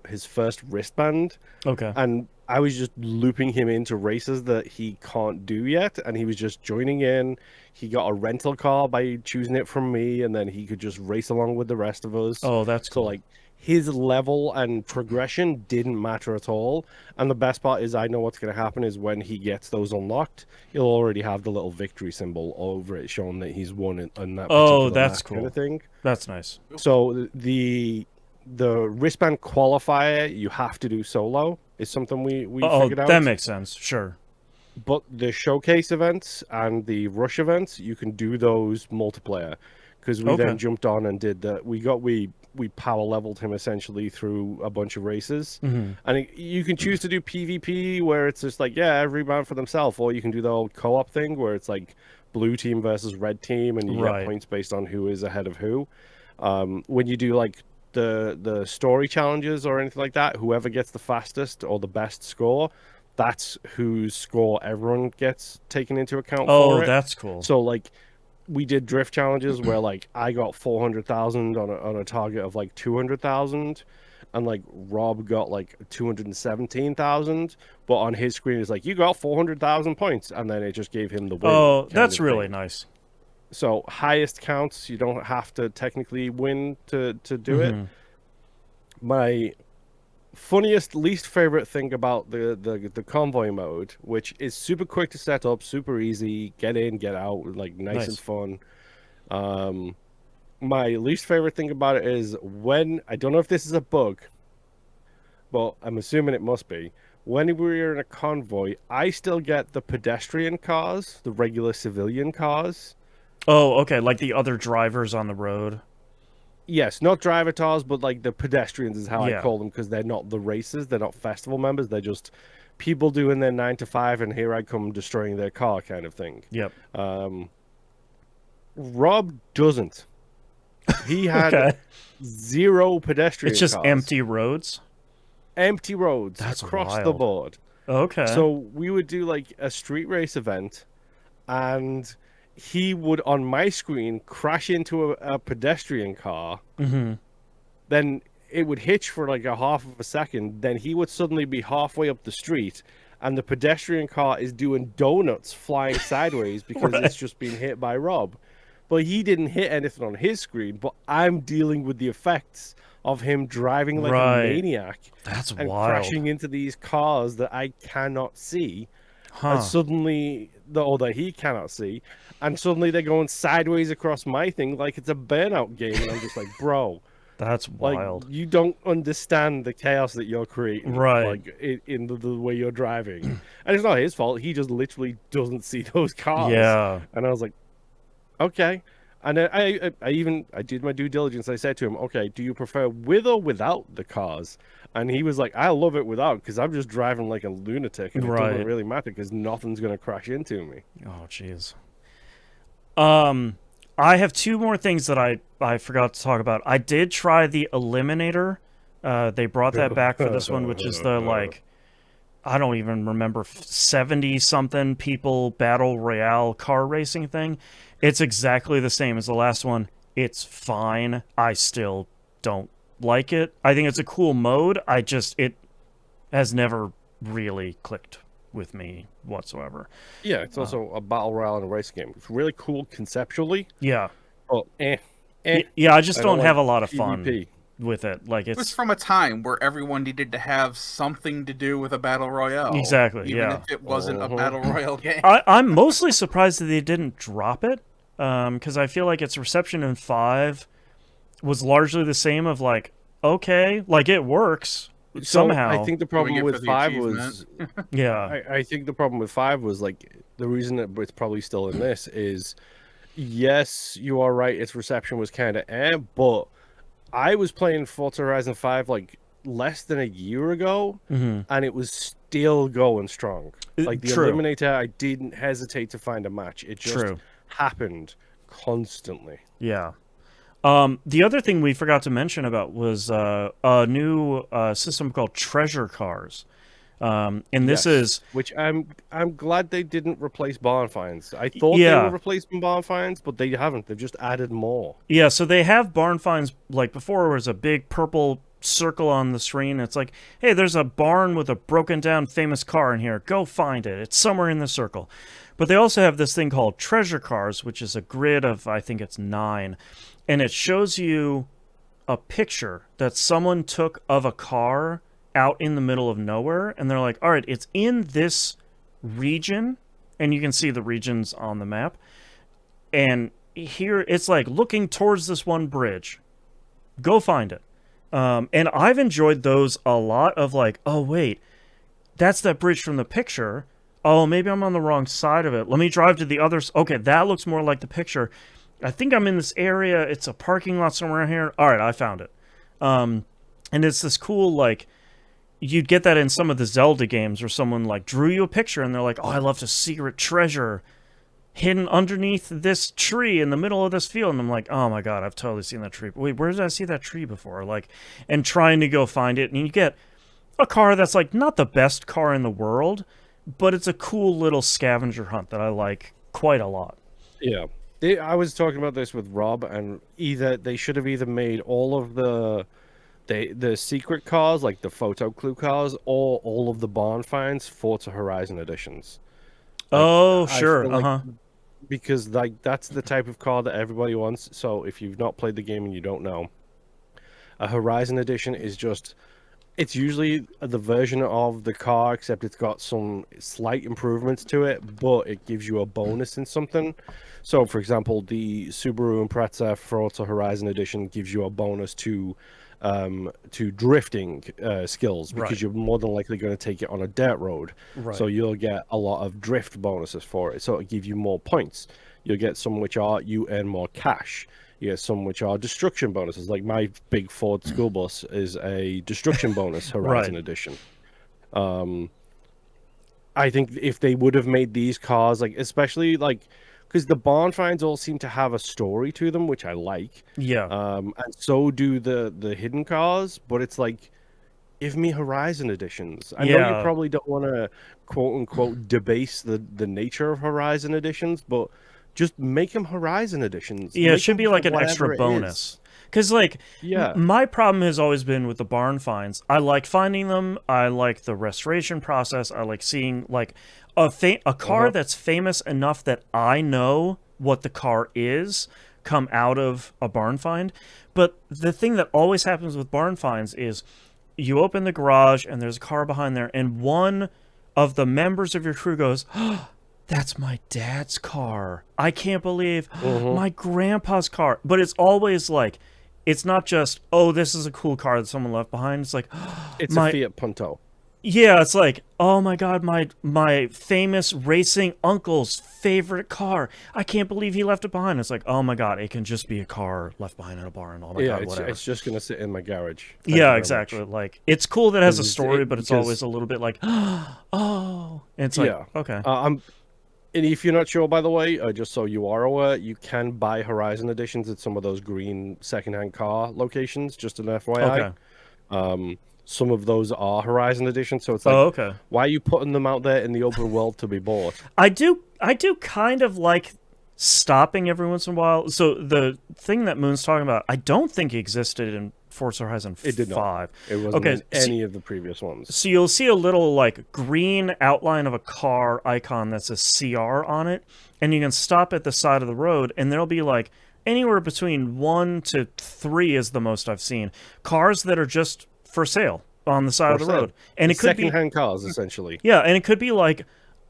his first wristband. Okay. And I was just looping him into races that he can't do yet, and he was just joining in. He got a rental car by choosing it from me, and then he could just race along with the rest of us. Oh, that's cool. So, like, his level and progression didn't matter at all. And the best part is I know what's going to happen is when he gets those unlocked, he'll already have the little victory symbol over it showing that he's won in that particular that's match cool. kind of thing. That's nice. So the wristband qualifier you have to do solo is something we figured out. That makes sense. Sure. But the showcase events and the rush events, you can do those multiplayer, because we then jumped on and did that. We power leveled him essentially through a bunch of races, and you can choose to do PvP where it's just like, yeah, every man for themselves, or you can do the old co-op thing where it's like blue team versus red team, and you get points based on who is ahead of who. When you do like the story challenges or anything like that, whoever gets the fastest or the best score, that's whose score everyone gets taken into account for it. That's cool. So like we did drift challenges where like I got 400,000 on a target of like 200,000, and like Rob got like 217,000, but on his screen it's like, you got 400,000 points, and then it just gave him the win. Oh, that's really nice. So highest counts, you don't have to technically win to do it. My funniest, least favorite thing about the convoy mode, which is super quick to set up, super easy, get in, get out, like nice and fun. My least favorite thing about it is when, I don't know if this is a bug, but I'm assuming it must be, when we're in a convoy, I still get the pedestrian cars, the regular civilian cars. Oh, okay, like the other drivers on the road. Yes, not driver cars, but like the pedestrians is how I call them, because they're not the racers, they're not festival members, they're just people doing their 9 to 5, and here I come destroying their car kind of thing. Yep. Rob doesn't. He had Okay. 0 pedestrian It's just cars. empty roads. Empty roads That's across the wild. board. Okay. So we would do like a street race event, and he would on my screen crash into a pedestrian car. Mm-hmm. Then it would hitch for like a half of a second. Then he would suddenly be halfway up the street, and the pedestrian car is doing donuts flying sideways because Right. it's just been hit by Rob. But he didn't hit anything on his screen, but I'm dealing with the effects of him driving like Right. a maniac That's and wild. crashing into these cars that I cannot see. Huh. And suddenly, or that he cannot see, and suddenly they're going sideways across my thing like it's a burnout game. And I'm just like, bro, That's like, wild. you don't understand the chaos that you're creating, Right. like in the way you're driving. And it's not his fault. He just literally doesn't see those cars. Yeah. And I was like, okay. And I did my due diligence. I said to him, okay, do you prefer with or without the cars? And he was like, I love it without, because I'm just driving like a lunatic, and it Right. doesn't really matter because nothing's gonna crash into me. Oh, jeez. I have 2 more things that I forgot to talk about. I did try the Eliminator. They brought that back for this one, which is the, like, I don't even remember, 70-something people battle royale car racing thing. It's exactly the same as the last one. It's fine. I still don't like it. I think it's a cool mode. It has never really clicked with me whatsoever. Yeah, it's also a battle royale and a racing game. It's really cool conceptually. Yeah. Oh, Yeah, I just I don't don't have like a lot of fun PvP. with it. Like, It was it's from a time where everyone needed to have something to do with a battle royale. Exactly, even yeah. if it wasn't a Uh-huh. battle royale game. I'm mostly surprised that they didn't drop it, because I feel like its reception in 5 was largely the same of like, okay, like it works somehow. I think the Doing problem it for with the 5 achievement. was Yeah. I think the problem with 5 was like the reason that it's probably still in this is, yes, you are right, its reception was kind of but I was playing Forza Horizon 5 like less than a year ago, Mhm. and it was still going strong. Like the True. Eliminator, I didn't hesitate to find a match. It just True. happened constantly. Yeah. The other thing we forgot to mention about was a new system called Treasure Cars. And this Yes. is Which I'm glad they didn't replace barn finds. I thought they Yeah. were replacing barn finds, but they haven't. They've just added more. Yeah, so they have barn finds. Like before, there was a big purple circle on the screen. It's like, hey, there's a barn with a broken down famous car in here. Go find it. It's somewhere in the circle. But they also have this thing called Treasure Cars, which is a grid of, I think it's 9. And it shows you a picture that someone took of a car out in the middle of nowhere. And they're like, all right, it's in this region. And you can see the regions on the map. And here it's like looking towards this one bridge. Go find it. And I've enjoyed those a lot of like, oh, wait, that's that bridge from the picture. Oh, maybe I'm on the wrong side of it. Let me drive to the other. Okay, that looks more like the picture. I think I'm in this area. It's a parking lot somewhere here. All right, I found it. And it's this cool, like, you'd get that in some of the Zelda games where someone like drew you a picture and they're like, oh, I left a secret treasure hidden underneath this tree in the middle of this field. And I'm like, oh my God, I've totally seen that tree. Wait, where did I see that tree before? Like, and trying to go find it. And you get a car that's like not the best car in the world, but it's a cool little scavenger hunt that I like quite a lot. Yeah. I was talking about this with Rob, and they should have either made all of the secret cars, like the photo clue cars, or all of the barn finds Forza Horizon editions. Oh, I sure. feel like- Uh-huh. Because like that's the type of car that everybody wants. So if you've not played the game and you don't know, a Horizon edition is just, it's usually the version of the car, except it's got some slight improvements to it, but it gives you a bonus in something. So, for example, the Subaru Impreza Forza Horizon Edition gives you a bonus to drifting skills, because Right. you're more than likely going to take it on a dirt road. Right. So you'll get a lot of drift bonuses for it. So it'll give you more points. You'll get some which are you earn more cash. You get some which are destruction bonuses. Like my big Ford school bus is a destruction bonus Horizon Right. Edition. I think if they would have made these cars, like especially like because the barn finds all seem to have a story to them, which I like. Yeah. And so do the hidden cars, but it's like, give me Horizon editions. I know you Yeah. probably don't want to quote unquote debase the nature of Horizon editions, but just make them Horizon editions. Yeah, it Make should them be like for an extra whatever it bonus. is. Because, like, Yeah. my problem has always been with the barn finds. I like finding them. I like the restoration process. I like seeing, like, a car that's famous enough that I know what the car is come out of a barn find. But the thing that always happens with barn finds is you open the garage and there's a car behind there, and one of the members of your crew goes, "Oh, that's my dad's car. I can't believe my grandpa's car." But it's always like, it's not just, oh, this is a cool car that someone left behind. It's like, It's a Fiat Punto. yeah, it's like, oh my god, my famous racing uncle's favorite car. I can't believe he left it behind. It's like, oh my god, it can just be a car left behind in a barn. Oh my god, whatever. It's just gonna sit in my garage. Thank you Yeah, very exactly. much. Like, it's cool that it has a Because story, but it's because- always a little bit like, oh. And it's like, Yeah. okay. And if you're not sure, by the way, just so you are aware, you can buy Horizon editions at some of those green secondhand car locations. Just an FYI. Okay. Some of those are Horizon editions, so it's like, Okay. why are you putting them out there in the open world to be bought? I do kind of like stopping every once in a while. So the thing that Moon's talking about, I don't think existed in Forza Horizon 5. It did not. It wasn't in any of the previous ones. So you'll see a little like green outline of a car icon that says CR on it, and you can stop at the side of the road, and there'll be like anywhere between 1 to 3 is the most I've seen. Cars that are just for sale on the side of the road. And it could be secondhand cars, essentially. Yeah, and it could be like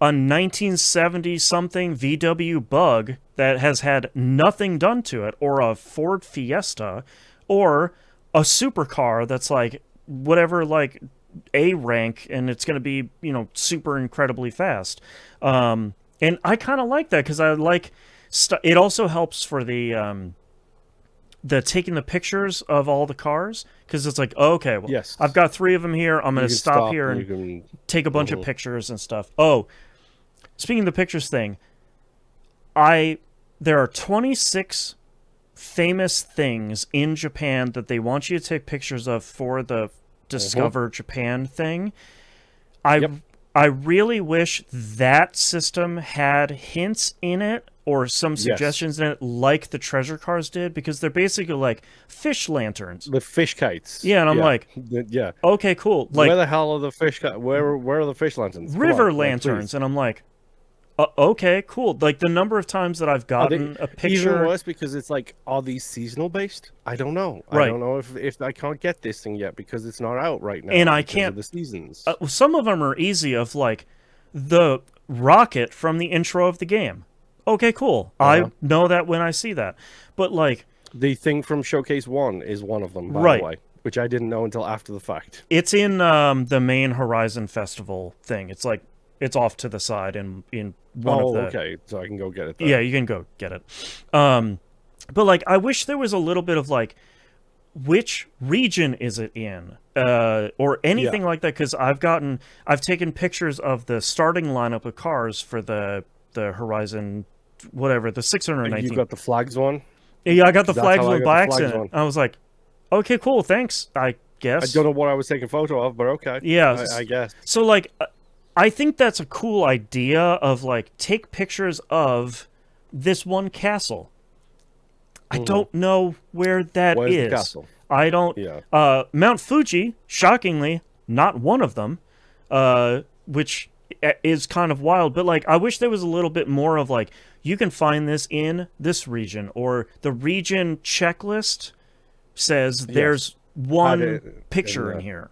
a 1970 something VW Bug that has had nothing done to it, or a Ford Fiesta, or a supercar that's like whatever, like A rank, and it's going to be, you know, super incredibly fast. And I kind of like that because I like it also helps for the taking the pictures of all the cars, because it's like, oh, okay, well, Yes. I've got 3 of them here. I'm going to stop here and and you can take a bunch of pictures and stuff. Oh, speaking of the pictures thing, there are 26 famous things in Japan that they want you to take pictures of for the Discover Japan thing. I really wish that system had hints in it or some suggestions in it, like the treasure cars did, because they're basically like fish lanterns. The fish kites. Yeah, and I'm like, yeah. Okay, cool. Like, where the hell are the fish kites? Where are the fish lanterns? River lanterns, and I'm like, okay, cool. Like, the number of times that I've gotten a picture. Even worse, because it's like, are these seasonal based? I don't know. Right. I don't know if I can't get this thing yet because it's not out right now. And I because can't. of the seasons. Some of them are easy. Of like the rocket from the intro of the game. Okay, cool. I know that when I see that. But like, the thing from Showcase 1 is one of them, by Right. the way, which I didn't know until after the fact. it's in the main Horizon Festival thing. It's like, it's off to the side in one of the. Okay, so I can go get it there. Yeah, you can go get it. But like, I wish there was a little bit of like, which region is it in, or anything like that, because I've taken pictures of the starting lineup of cars for the Horizon, whatever, the 619. You got the flags one? Yeah, I got the That's flags how I with got the by flags accident. one. I was like, okay, cool, thanks, I guess. I don't know what I was taking a photo of, but okay. Yeah. I guess. So like, I think that's a cool idea of like, take pictures of this one castle. I don't know where that Where's is. the castle? I don't. Yeah. Mount Fuji, shockingly, not one of them, which is kind of wild. But like, I wish there was a little bit more of like, you can find this in this region, or the region checklist says there's one picture in here.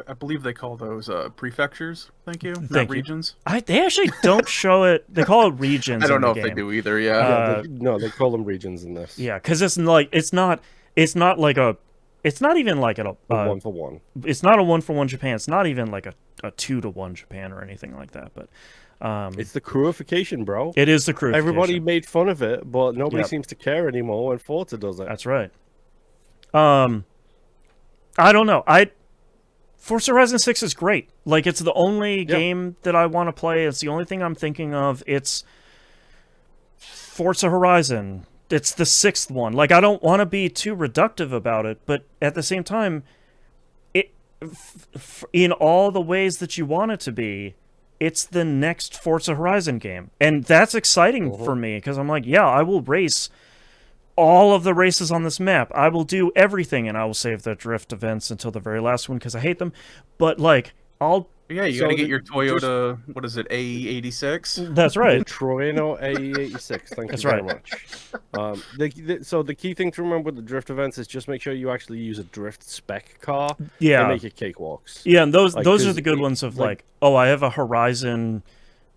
I believe they call those prefectures. Thank you. Thank Not you. regions. They actually don't show it. They call it regions. I don't in know the if they game. do either. Yeah. No, they call them regions in this. Yeah, because it's like it's not like a. It's not even like a 1-for-1. It's not a 1-for-1 Japan. It's not even like a 2-to-1 Japan or anything like that. But It's the crewification, bro. it is the crew. Everybody made fun of it, but nobody seems to care anymore when Forza does it. That's right. I don't know. Forza Horizon 6 is great. Like, it's the only game that I want to play. It's the only thing I'm thinking of. It's Forza Horizon. It's the 6th one. Like, I don't want to be too reductive about it, but at the same time, in all the ways that you want it to be, it's the next Forza Horizon game. And that's exciting for me, because I'm like, yeah, I will race all of the races on this map. I will do everything, and I will save the drift events until the very last one, because I hate them. But, like, Yeah, you gotta get your Toyota, what is it, AE86? That's right. The Troino AE86. Thank That's you very right. much. So the key thing to remember with the drift events is just make sure you actually use a drift spec car. Yeah. To make it cakewalks. Yeah, and those Like, are the good ones of like, oh, I have a Horizon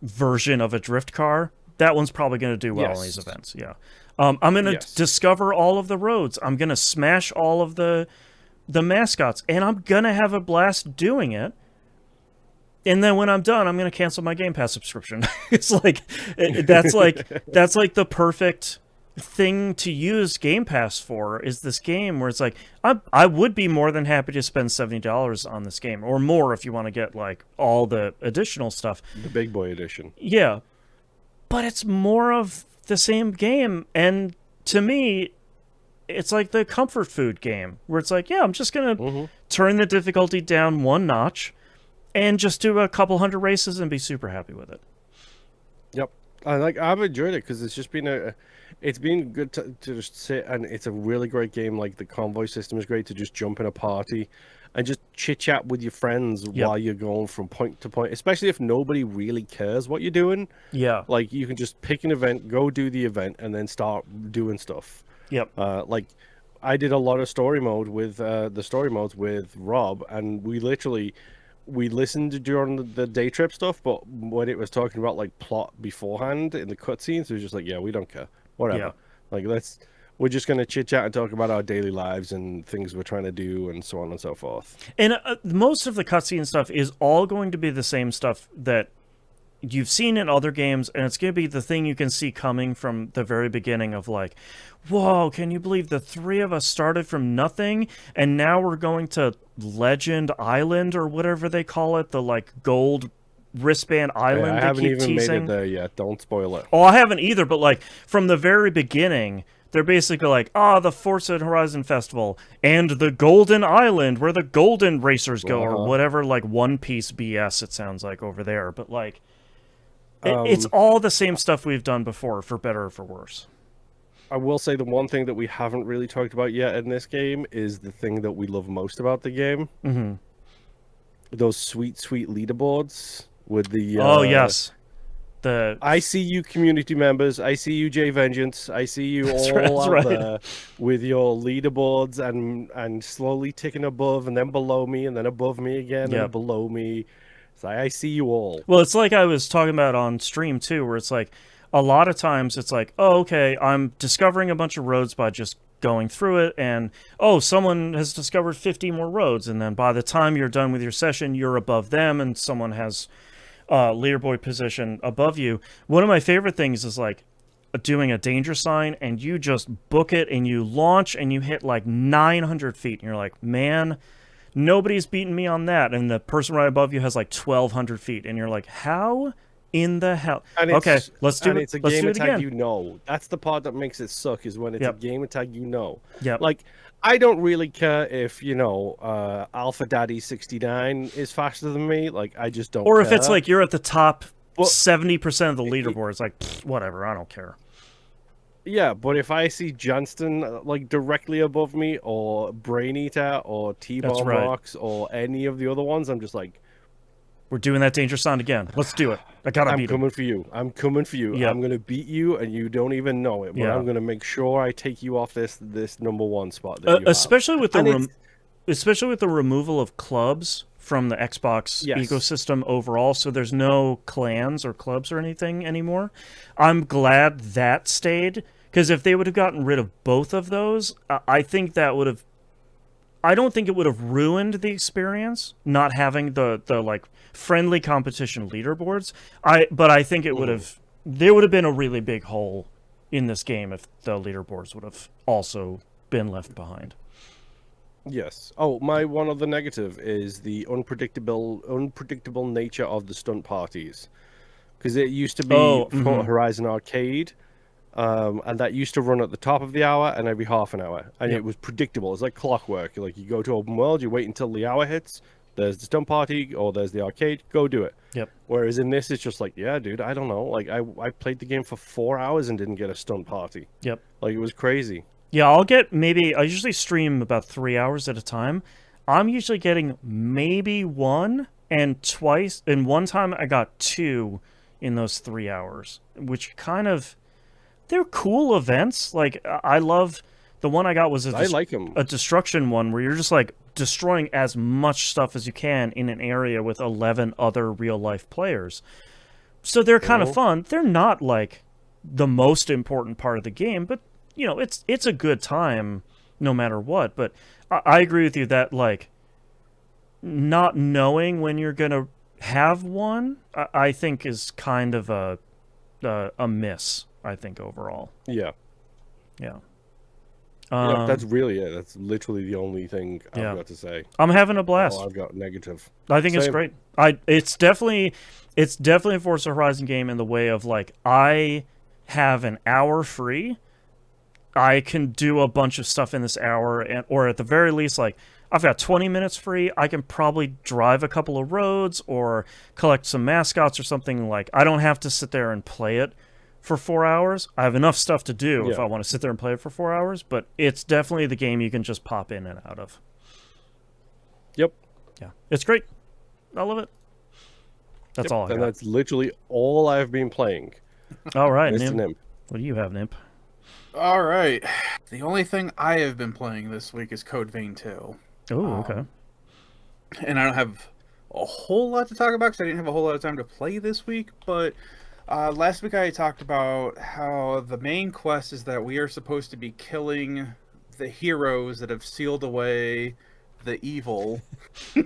version of a drift car. That one's probably going to do well in these events. Yeah. I'm going to discover all of the roads. I'm going to smash all of the mascots, and I'm going to have a blast doing it. And then when I'm done, I'm going to cancel my Game Pass subscription. It's like that's like the perfect thing to use Game Pass for, is this game where it's like, I would be more than happy to spend $70 on this game, or more if you want to get like all the additional stuff. The big boy edition. Yeah. But it's more of the same game, and to me, it's like the comfort food game, where it's like, yeah, I'm just going to turn the difficulty down one notch and just do a couple hundred races and be super happy with it. Yep. I've enjoyed it because it's just been it's been good to just sit, and it's a really great game. Like, the convoy system is great to just jump in a party and just chit chat with your friends while you're going from point to point, especially if nobody really cares what you're doing. Yeah. Like, you can just pick an event, go do the event, and then start doing stuff. Yep. Like, I did a lot of story mode with the story modes with Rob, and we listened during the day trip stuff, but when it was talking about like plot beforehand in the cutscenes, it was just like, yeah, we don't care, whatever. Yeah. Like, we're just gonna chit chat and talk about our daily lives and things we're trying to do and so on and so forth. And most of the cutscene stuff is all going to be the same stuff that you've seen in other games, and it's going to be the thing you can see coming from the very beginning of like, whoa, can you believe the three of us started from nothing, and now we're going to Legend Island, or whatever they call it, the like gold wristband island. I haven't even teasing. made it there yet. Don't spoil it. Oh, I haven't either, but like from the very beginning, they're basically like, the Forza Horizon Festival and the Golden Island where the golden racers go, or whatever, like One Piece BS it sounds like over there. But like, it's all the same stuff we've done before, for better or for worse. I will say the one thing that we haven't really talked about yet in this game is the thing that we love most about the game. Mm-hmm. Those sweet, sweet leaderboards with the... oh, yes. I see you, community members. I see you, Jay Vengeance. I see you all out there with your leaderboards and slowly ticking above, and then below me, and then above me again, and below me. So I see you all. Well, it's like I was talking about on stream, too, where it's like, a lot of times it's like, oh, okay, I'm discovering a bunch of roads by just going through it, and, oh, someone has discovered 50 more roads, and then by the time you're done with your session, you're above them, and someone has... leaderboard position above you. One of my favorite things is like doing a danger sign, and you just book it and you launch and you hit like 900 feet, and you're like, man, nobody's beaten me on that, and the person right above you has like 1,200 feet, and you're like, how in the hell? Okay, let's do it. It's a game attack, you know. That's the part that makes it suck, is when it's a game attack, you know. Yep. Like, I don't really care if, Alpha Daddy 69 is faster than me. Like, I just don't care. Or if it's like you're at the top 70% of the leaderboard, it's like, whatever, I don't care. Yeah, but if I see Johnston like directly above me, or Brain Eater, or T-Bomb Rocks, or any of the other ones, I'm just like, we're doing that danger sign again. Let's do it. I gotta beat him. I'm coming for you. I'm coming for you. Yep. I'm gonna beat you, and you don't even know it. But I'm gonna make sure I take you off this number one spot. That you especially with the removal of clubs from the Xbox ecosystem overall. So there's no clans or clubs or anything anymore. I'm glad that stayed, because if they would have gotten rid of both of those, I think that would have. I don't think it would have ruined the experience not having the like friendly competition leaderboards. But I think it would have. There would have been a really big hole in this game if the leaderboards would have also been left behind. Yes. Oh, my one other negative is the unpredictable nature of the stunt parties, because it used to be for Horizon Arcade. and that used to run at the top of the hour and every half an hour, and Yep. it was predictable. It's like clockwork. Like you go to open world, you wait until the hour hits. There's the stunt party or there's the arcade. Go do it. Yep. Whereas in this, it's just like, yeah, dude, I don't know. Like I played the game for 4 hours and didn't get a stunt party. Yep. Like it was crazy. Yeah, I usually stream about 3 hours at a time. I'm usually getting maybe one, and one time I got two in those 3 hours, which they're cool events. Like, I love, the one I got was I like them. a destruction one where you're just like destroying as much stuff as you can in an area with 11 other real life players. So they're kind of fun. They're not like the most important part of the game, but it's a good time no matter what. But I agree with you that, like, not knowing when you're gonna have one, I think is kind of a miss. I think overall, Yeah. yeah. Yeah, that's really it. That's literally the only thing I've got to say. I'm having a blast. I've got negative. I think it's great. It's definitely a Forza Horizon game in the way of, like, I have an hour free. I can do a bunch of stuff in this hour, or at the very least, like, I've got 20 minutes free. I can probably drive a couple of roads or collect some mascots or something. Like, I don't have to sit there and play it for 4 hours. I have enough stuff to do if I want to sit there and play it for 4 hours, but it's definitely the game you can just pop in and out of. Yep. Yeah. It's great. I love it. That's all I got. And that's literally all I've been playing. All right, Mr. Nimp. What do you have, Nimp? All right. The only thing I have been playing this week is Code Vein 2. Oh, okay. And I don't have a whole lot to talk about because I didn't have a whole lot of time to play this week, but last week I talked about how the main quest is that we are supposed to be killing the heroes that have sealed away the evil.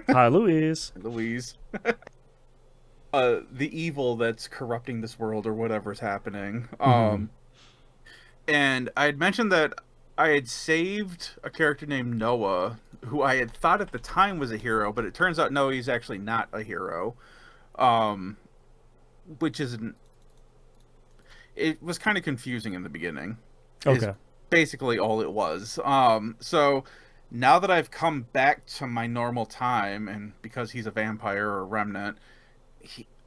Hi, Louise. The evil that's corrupting this world or whatever's happening. And I had mentioned that I had saved a character named Noah, who I had thought at the time was a hero, but it turns out no, he's actually not a hero. Which is it was kind of confusing in the beginning. Okay. Is basically all it was. So now that I've come back to my normal time, and because he's a vampire or a remnant,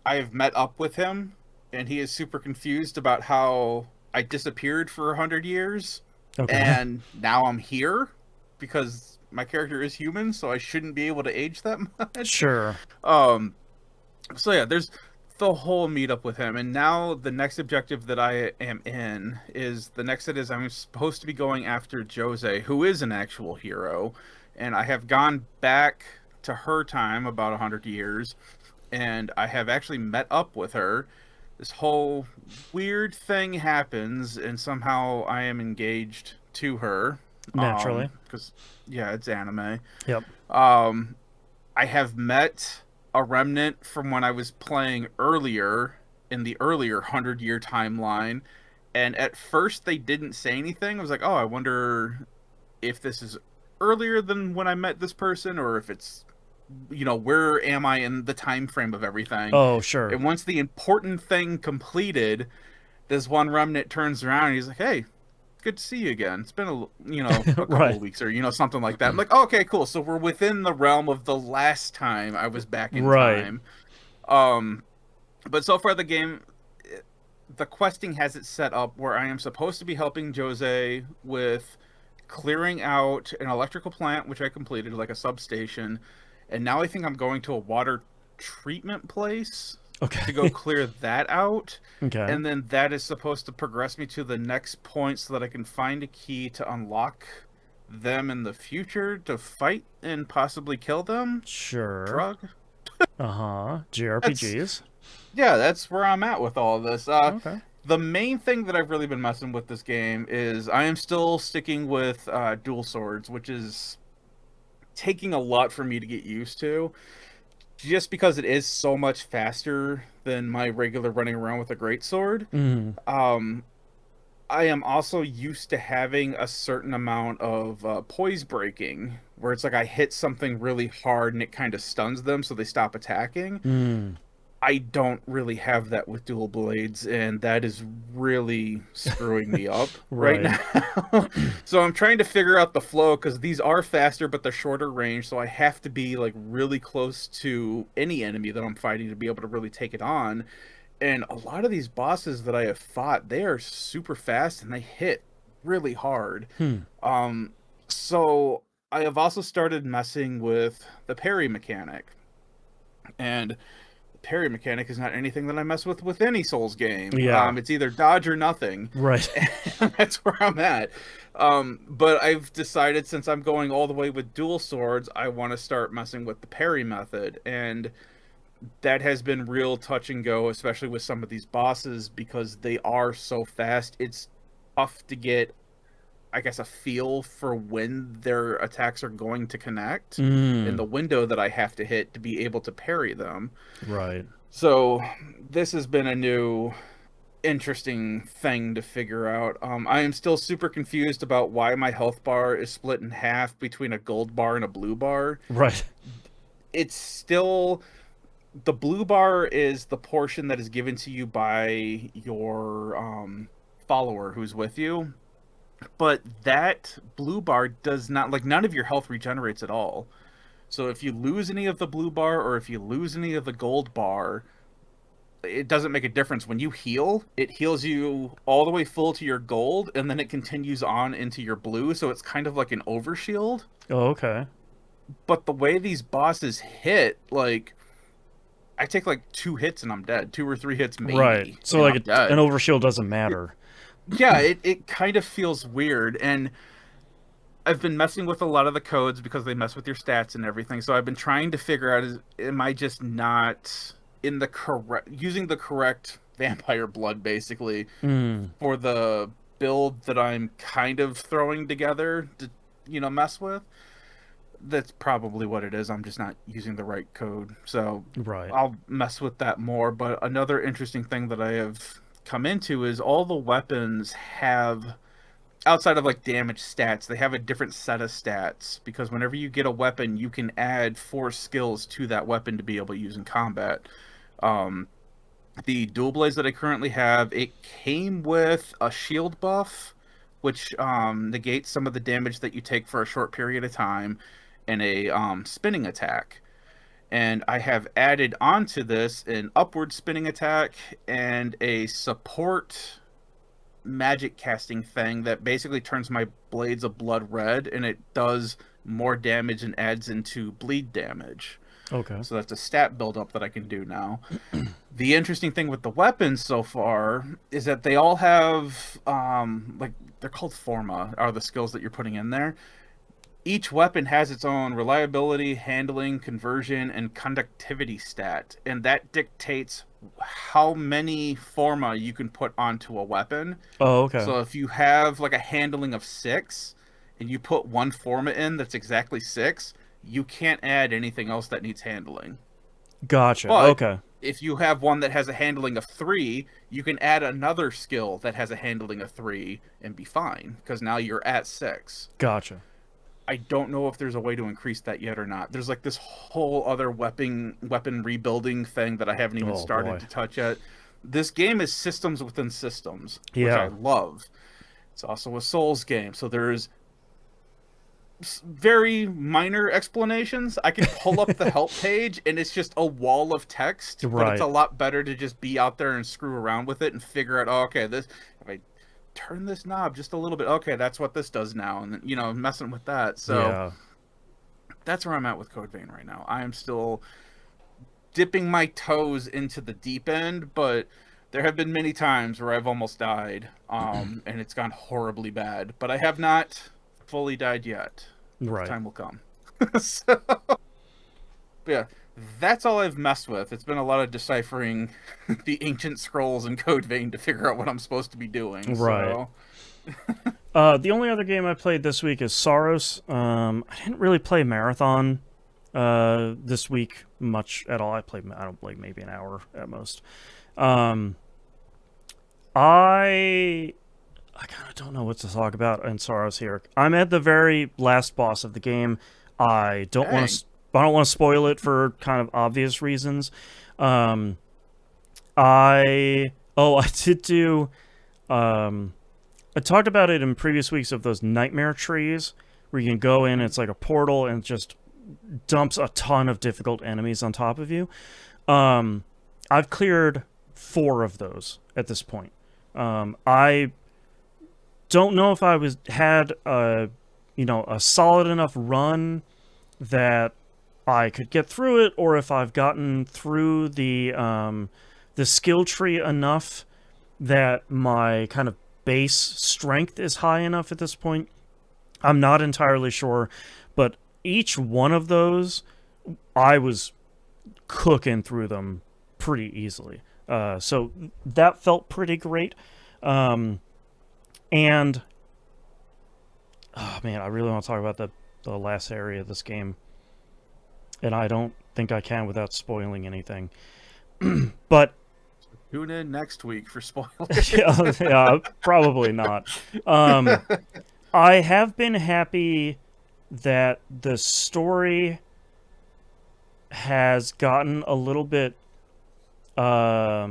I have met up with him, and he is super confused about how I disappeared for 100 years, and now I'm here because my character is human, so I shouldn't be able to age that much. Sure. So yeah, there's the whole meetup with him, and now the next objective that I am in is I'm supposed to be going after Jose, who is an actual hero, and I have gone back to her time about 100 years, and I have actually met up with her. This whole weird thing happens, and somehow I am engaged to her. Naturally. Because, yeah, it's anime. Yep. I have met a remnant from when I was playing earlier, in the earlier 100-year timeline, and at first they didn't say anything. I was like, oh, I wonder if this is earlier than when I met this person, or if it's, where am I in the time frame of everything? Oh, sure. And once the important thing completed, this one remnant turns around and he's like, hey, good to see you again. It's been a couple of weeks, or something like that. I'm like, oh, okay, cool. So we're within the realm of the last time I was back in time. But so far the game, the questing has it set up where I am supposed to be helping Jose with clearing out an electrical plant, which I completed, like a substation. And now I think I'm going to a water treatment place to go clear that out. Okay. And then that is supposed to progress me to the next point so that I can find a key to unlock them in the future to fight and possibly kill them. Sure. Drug. JRPGs. That's where I'm at with all of this. The main thing that I've really been messing with this game is I am still sticking with dual swords, which is taking a lot for me to get used to, just because it is so much faster than my regular running around with a greatsword. I am also used to having a certain amount of poise breaking, where it's like I hit something really hard and it kind of stuns them so they stop attacking. I don't really have that with dual blades, and that is really screwing me up right Right. now. So I'm trying to figure out the flow because these are faster, but they're shorter range. So I have to be like really close to any enemy that I'm fighting to be able to really take it on. And a lot of these bosses that I have fought, they are super fast and they hit really hard. Hmm. So I have also started messing with the parry mechanic. And parry mechanic is not anything that I mess with any Souls game. Yeah. It's either dodge or nothing. Right. And that's where I'm at. But I've decided since I'm going all the way with dual swords, I want to start messing with the parry method. And that has been real touch and go, especially with some of these bosses because they are so fast. It's tough to get, I guess, a feel for when their attacks are going to connect in the window that I have to hit to be able to parry them. Right. So this has been a new interesting thing to figure out. I am still super confused about why my health bar is split in half between a gold bar and a blue bar. Right. It's still, the blue bar is the portion that is given to you by your follower who's with you. But that blue bar does not, like, none of your health regenerates at all. So if you lose any of the blue bar or if you lose any of the gold bar, it doesn't make a difference. When you heal, it heals you all the way full to your gold, and then it continues on into your blue, so it's kind of like an overshield. Oh, okay. But the way these bosses hit, like, I take like 2 hits and I'm dead. 2 or 3 hits maybe. Right. So and like I'm dead. an overshield doesn't matter. Yeah, it kind of feels weird, and I've been messing with a lot of the codes because they mess with your stats and everything. So I've been trying to figure out, am I just not in the using the correct vampire blood basically for the build that I'm kind of throwing together to, mess with? That's probably what it is. I'm just not using the right code. So Right. I'll mess with that more. But another interesting thing that I have come into is all the weapons have, outside of like damage stats, they have a different set of stats because whenever you get a weapon, you can add 4 skills to that weapon to be able to use in combat. The dual blades that I currently have, it came with a shield buff, which negates some of the damage that you take for a short period of time, and a spinning attack. And I have added onto this an upward spinning attack and a support magic casting thing that basically turns my blades of blood red, and it does more damage and adds into bleed damage. Okay. So that's a stat buildup that I can do now. The interesting thing with the weapons so far is that they all have like, they're called forma, are the skills that you're putting in there. Each weapon has its own reliability, handling, conversion, and conductivity stat, and that dictates how many forma you can put onto a weapon. Oh, okay. So if you have like a handling of 6 and you put 1 forma in that's exactly 6, you can't add anything else that needs handling. Gotcha. But okay. if you have one that has a handling of 3, you can add another skill that has a handling of 3 and be fine, because now you're at 6. Gotcha. I don't know if there's a way to increase that yet or not. There's like this whole other weapon rebuilding thing that I haven't even started to touch yet. This game is systems within systems, which I love. It's also a Souls game, so there's very minor explanations. I can pull up the help page and it's just a wall of text, but it's a lot better to just be out there and screw around with it and figure out, oh, okay, this, if I turn this knob just a little bit, okay, that's what this does now, and messing with that. So that's where I'm at with Code Vein right now. I am still dipping my toes into the deep end, but there have been many times where I've almost died, and it's gone horribly bad, but I have not fully died yet. Right. Time will come. So, yeah, that's all I've messed with. It's been a lot of deciphering the ancient scrolls and Code Vein to figure out what I'm supposed to be doing. Right. So. The only other game I played this week is Saros. I didn't really play Marathon this week much at all. I don't play maybe an hour at most. I kind of don't know what to talk about in Saros here. I'm at the very last boss of the game. I don't want to spoil it for kind of obvious reasons. I did do. I talked about it in previous weeks of those nightmare trees where you can go in. It's like a portal and it just dumps a ton of difficult enemies on top of you. I've cleared 4 of those at this point. I don't know if I had a solid enough run that I could get through it, or if I've gotten through the skill tree enough that my kind of base strength is high enough at this point. I'm not entirely sure, but each one of those, I was cooking through them pretty easily. So that felt pretty great. And oh man, I really want to talk about the last area of this game, and I don't think I can without spoiling anything. But tune in next week for spoilers. yeah, probably not. I have been happy that the story has gotten a little bit I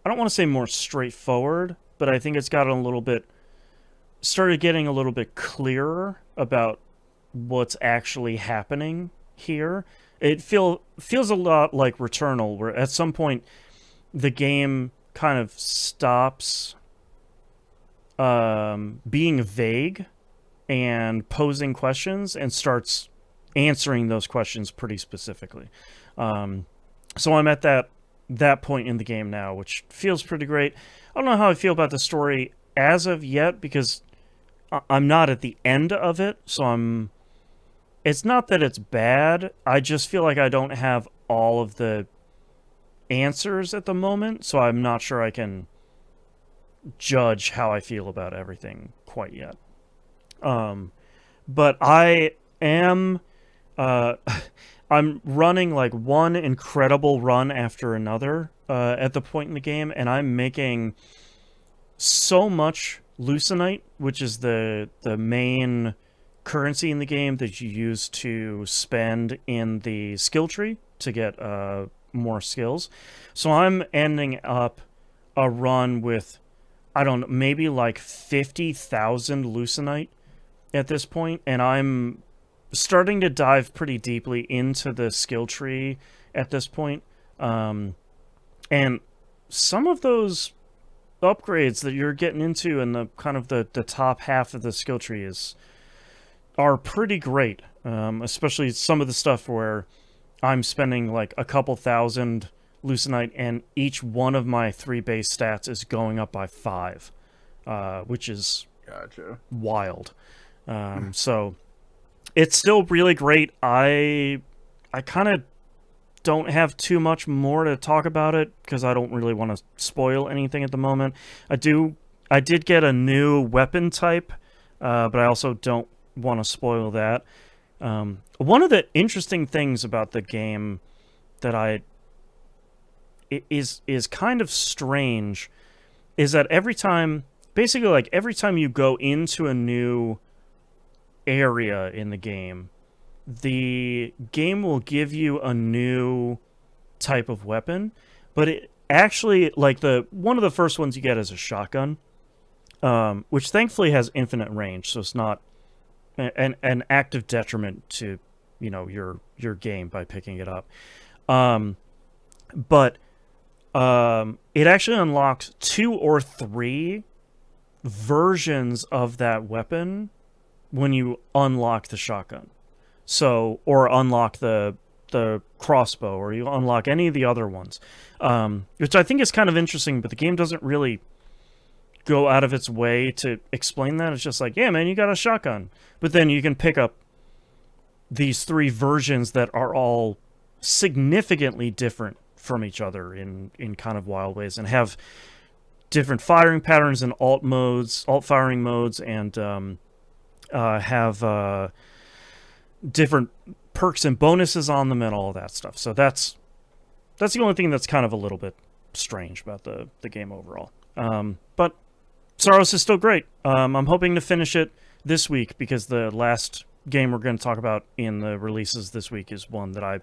don't want to say more straightforward, but I think it's gotten a little bit started getting a little bit clearer about what's actually happening here. It feels a lot like Returnal, where at some point the game kind of stops being vague and posing questions and starts answering those questions pretty specifically. So I'm at that point in the game now, which feels pretty great. I don't know how I feel about the story as of yet, because I'm not at the end of it, so it's not that it's bad, I just feel like I don't have all of the answers at the moment, so I'm not sure I can judge how I feel about everything quite yet. But I am I'm running like one incredible run after another at the point in the game, and I'm making so much Lucenite, which is the main currency in the game that you use to spend in the skill tree to get more skills. So I'm ending up a run with, I don't know, maybe like 50,000 Lucenite at this point, and I'm starting to dive pretty deeply into the skill tree at this point. And some of those upgrades that you're getting into in the kind of the top half of the skill tree are pretty great. Especially some of the stuff where I'm spending like a couple thousand Lucenite and each one of my 3 base stats is going up by 5, which is wild. So it's still really great. I kind of don't have too much more to talk about it because I don't really want to spoil anything at the moment. I did get a new weapon type, but I also don't want to spoil that. One of the interesting things about the game that is kind of strange is that every time you go into a new area in the game will give you a new type of weapon, but it actually, like, one of the first ones you get is a shotgun, which thankfully has infinite range, so it's not an active detriment to your game by picking it up. But it actually unlocks 2 or 3 versions of that weapon when you unlock the shotgun. So, or unlock the crossbow, or you unlock any of the other ones, which I think is kind of interesting, but the game doesn't really go out of its way to explain that. It's just like, yeah, man, you got a shotgun. But then you can pick up these 3 versions that are all significantly different from each other in kind of wild ways, and have different firing patterns and alt firing modes, and have different perks and bonuses on them and all of that stuff. So that's the only thing that's kind of a little bit strange about the game overall. But Saros is still great. I'm hoping to finish it this week, because the last game we're going to talk about in the releases this week is one that I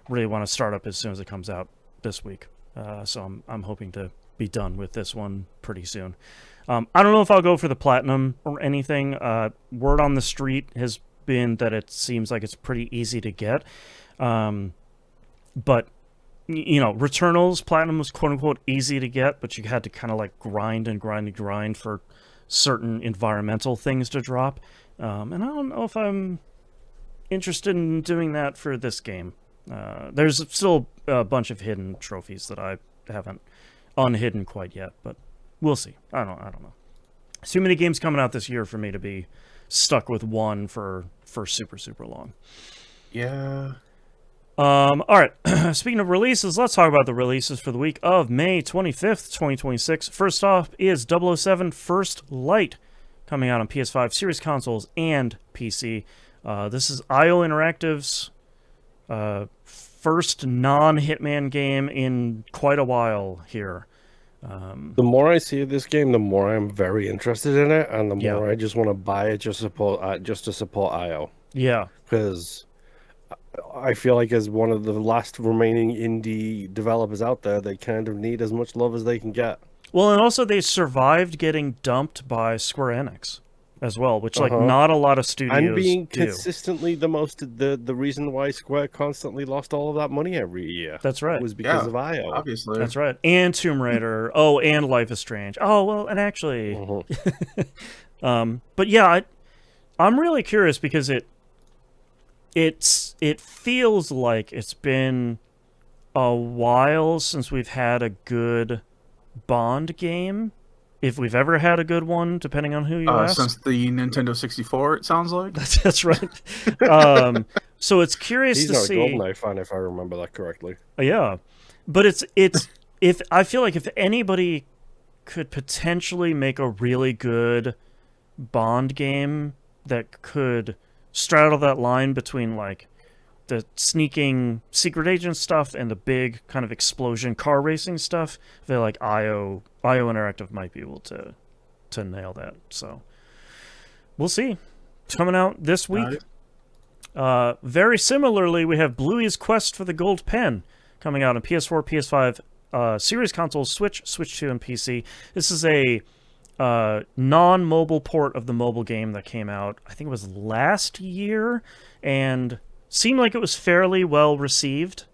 really want to start up as soon as it comes out this week. So I'm hoping to be done with this one pretty soon. I don't know if I'll go for the platinum or anything. Word on the street has been that it seems like it's pretty easy to get. But, Returnals, platinum was quote-unquote easy to get, but you had to kind of like grind and grind and grind for certain environmental things to drop. And I don't know if I'm interested in doing that for this game. There's still a bunch of hidden trophies that I haven't unhidden quite yet, but we'll see. I don't know. Too many games coming out this year for me to be stuck with one for super, super long. Yeah. All right. Speaking of releases, let's talk about the releases for the week of May 25th, 2026. First off is 007 First Light, coming out on PS5, Series consoles, and PC. This is IO Interactive's first non-Hitman game in quite a while here. The more I see this game, the more I'm very interested in it, and the more I just want to buy it just to support IO. Yeah. Because I feel like as one of the last remaining indie developers out there, they kind of need as much love as they can get. Well, and also they survived getting dumped by Square Enix as well, which not a lot of studios and being do. Consistently the reason why Square constantly lost all of that money every year. That's right. Was because of IO. Obviously. That's right. And Tomb Raider. Oh, and Life is Strange. Oh, well, and actually but yeah, I'm really curious because it feels like it's been a while since we've had a good Bond game. If we've ever had a good one, depending on who you ask. Since the Nintendo 64, it sounds like. That's right. So it's curious to see. He's not a GoldenEye fan, if I remember that correctly. Yeah, but it's if I feel like if anybody could potentially make a really good Bond game that could straddle that line between like the sneaking secret agent stuff and the big kind of explosion car racing stuff, I feel like IO Interactive might be able to nail that. So we'll see. It's coming out this week. Very similarly, we have Bluey's Quest for the Gold Pen coming out on PS4, PS5, Series consoles, Switch 2, and PC. This is a non-mobile port of the mobile game that came out, I think it was last year, and seemed like it was fairly well received.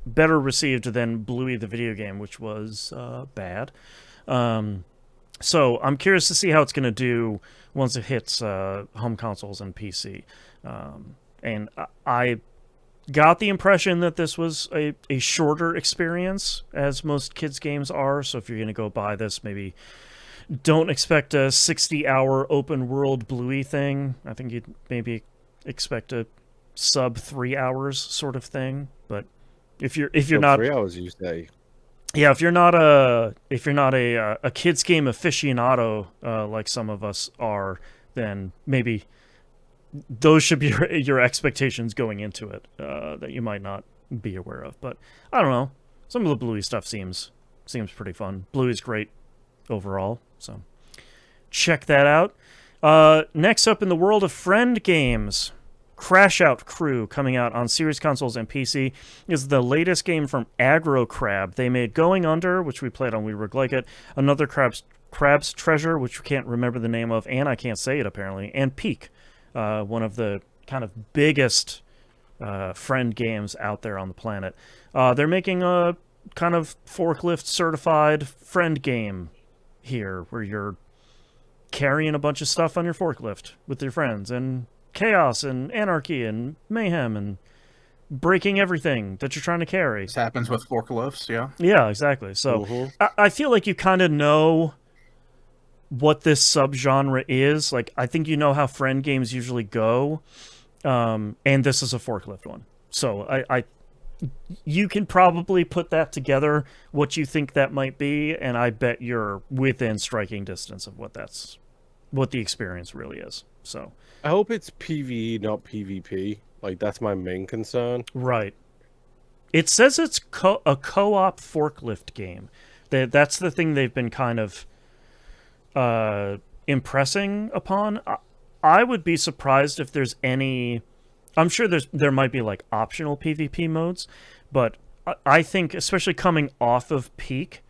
Better received than Bluey the video game, which was bad. So I'm curious to see how it's going to do once it hits home consoles and PC. And I got the impression that this was a shorter experience, as most kids' games are. So if you're going to go buy this, maybe don't expect a 60-hour open-world Bluey thing. I think you'd maybe expect a sub 3 hours sort of thing. But if you're not 3 hours, you say. Yeah, if you're not a kids game aficionado like some of us are, then maybe those should be your expectations going into it that you might not be aware of. But I don't know. Some of the Bluey stuff seems pretty fun. Bluey's great overall, so check that out. Next up in the world of friend games, Crash Out Crew, coming out on Series consoles and PC, is the latest game from Aggro Crab. They made Going Under, which we played on We Work Like It, Another Crab's Treasure, which we can't remember the name of, and I can't say it apparently, and Peak, one of the kind of biggest friend games out there on the planet. They're making a kind of forklift certified friend game here, where you're carrying a bunch of stuff on your forklift with your friends, and chaos and anarchy and mayhem and breaking everything that you're trying to carry. This happens with forklifts, yeah. Yeah, exactly. So I feel like you kind of know what this subgenre is. Like, I think you know how friend games usually go, and this is a forklift one. So you can probably put that together, what you think that might be, and I bet you're within striking distance of what the experience really is. So I hope it's PvE, not PvP. Like, that's my main concern. Right. It says it's a co-op forklift game. That's the thing they've been kind of impressing upon. I would be surprised if there's any. I'm sure there might be like optional PvP modes, but I think, especially coming off of Peak,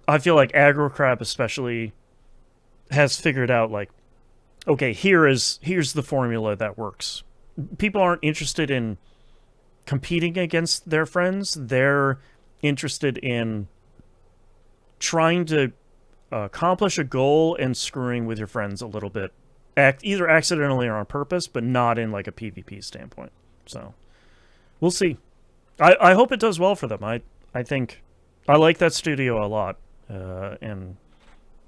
I feel like Aggro Crab especially has figured out, like, okay, here's the formula that works. People aren't interested in competing against their friends. They're interested in trying to accomplish a goal and screwing with your friends a little bit, either accidentally or on purpose, but not in like a PvP standpoint. So we'll see. I hope it does well for them. I think I like that studio a lot, and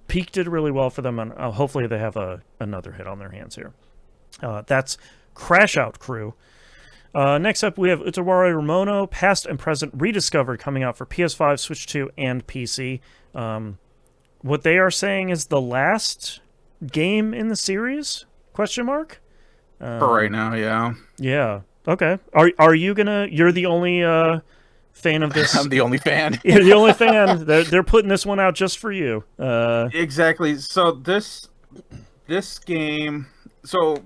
Peak did really well for them, and hopefully they have another hit on their hands here. That's Crash Out Crew. Next up, we have Utawari Ramono, Past and Present Rediscovered, coming out for PS5, Switch 2, and PC. What they are saying is the last game in the series? Question mark? For right now, yeah. Yeah. Okay. Are you gonna? You're the only fan of this. I'm the only fan. You're the only fan. They're putting this one out just for you. Exactly. So this game. So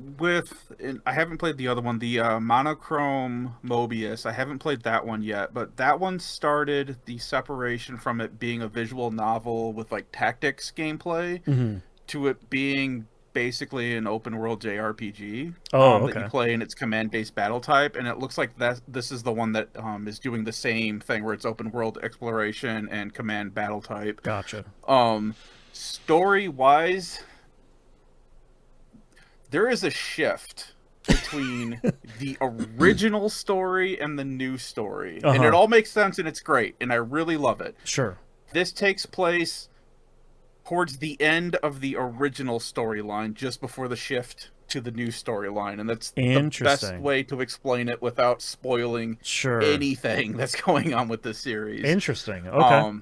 I haven't played the other one, the Monochrome Mobius. I haven't played that one yet, but that one started the separation from it being a visual novel with like tactics gameplay to it being basically an open world JRPG that you play in its command-based battle type, and it looks like this is the one that is doing the same thing where it's open world exploration and command battle type. Gotcha. Story-wise, there is a shift between the original story and the new story. And it all makes sense and it's great, and I really love it. Sure. This takes place towards the end of the original storyline, just before the shift to the new storyline, and that's the best way to explain it without spoiling anything that's going on with this series. Interesting. Okay.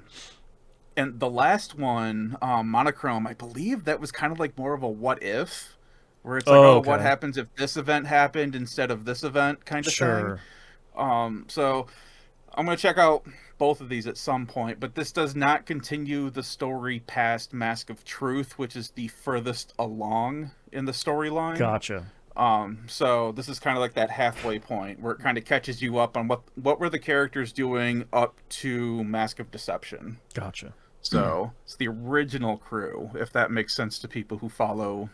And the last one, Monochrome, I believe that was kind of like more of a what if, where it's like, what happens if this event happened instead of this event kind of thing. So I'm going to check out both of these at some point, but this does not continue the story past Mask of Truth, which is the furthest along in the storyline. Gotcha. So this is kind of like that halfway point where it kind of catches you up on what were the characters doing up to Mask of Deception. Gotcha. So it's the original crew, if that makes sense to people who follow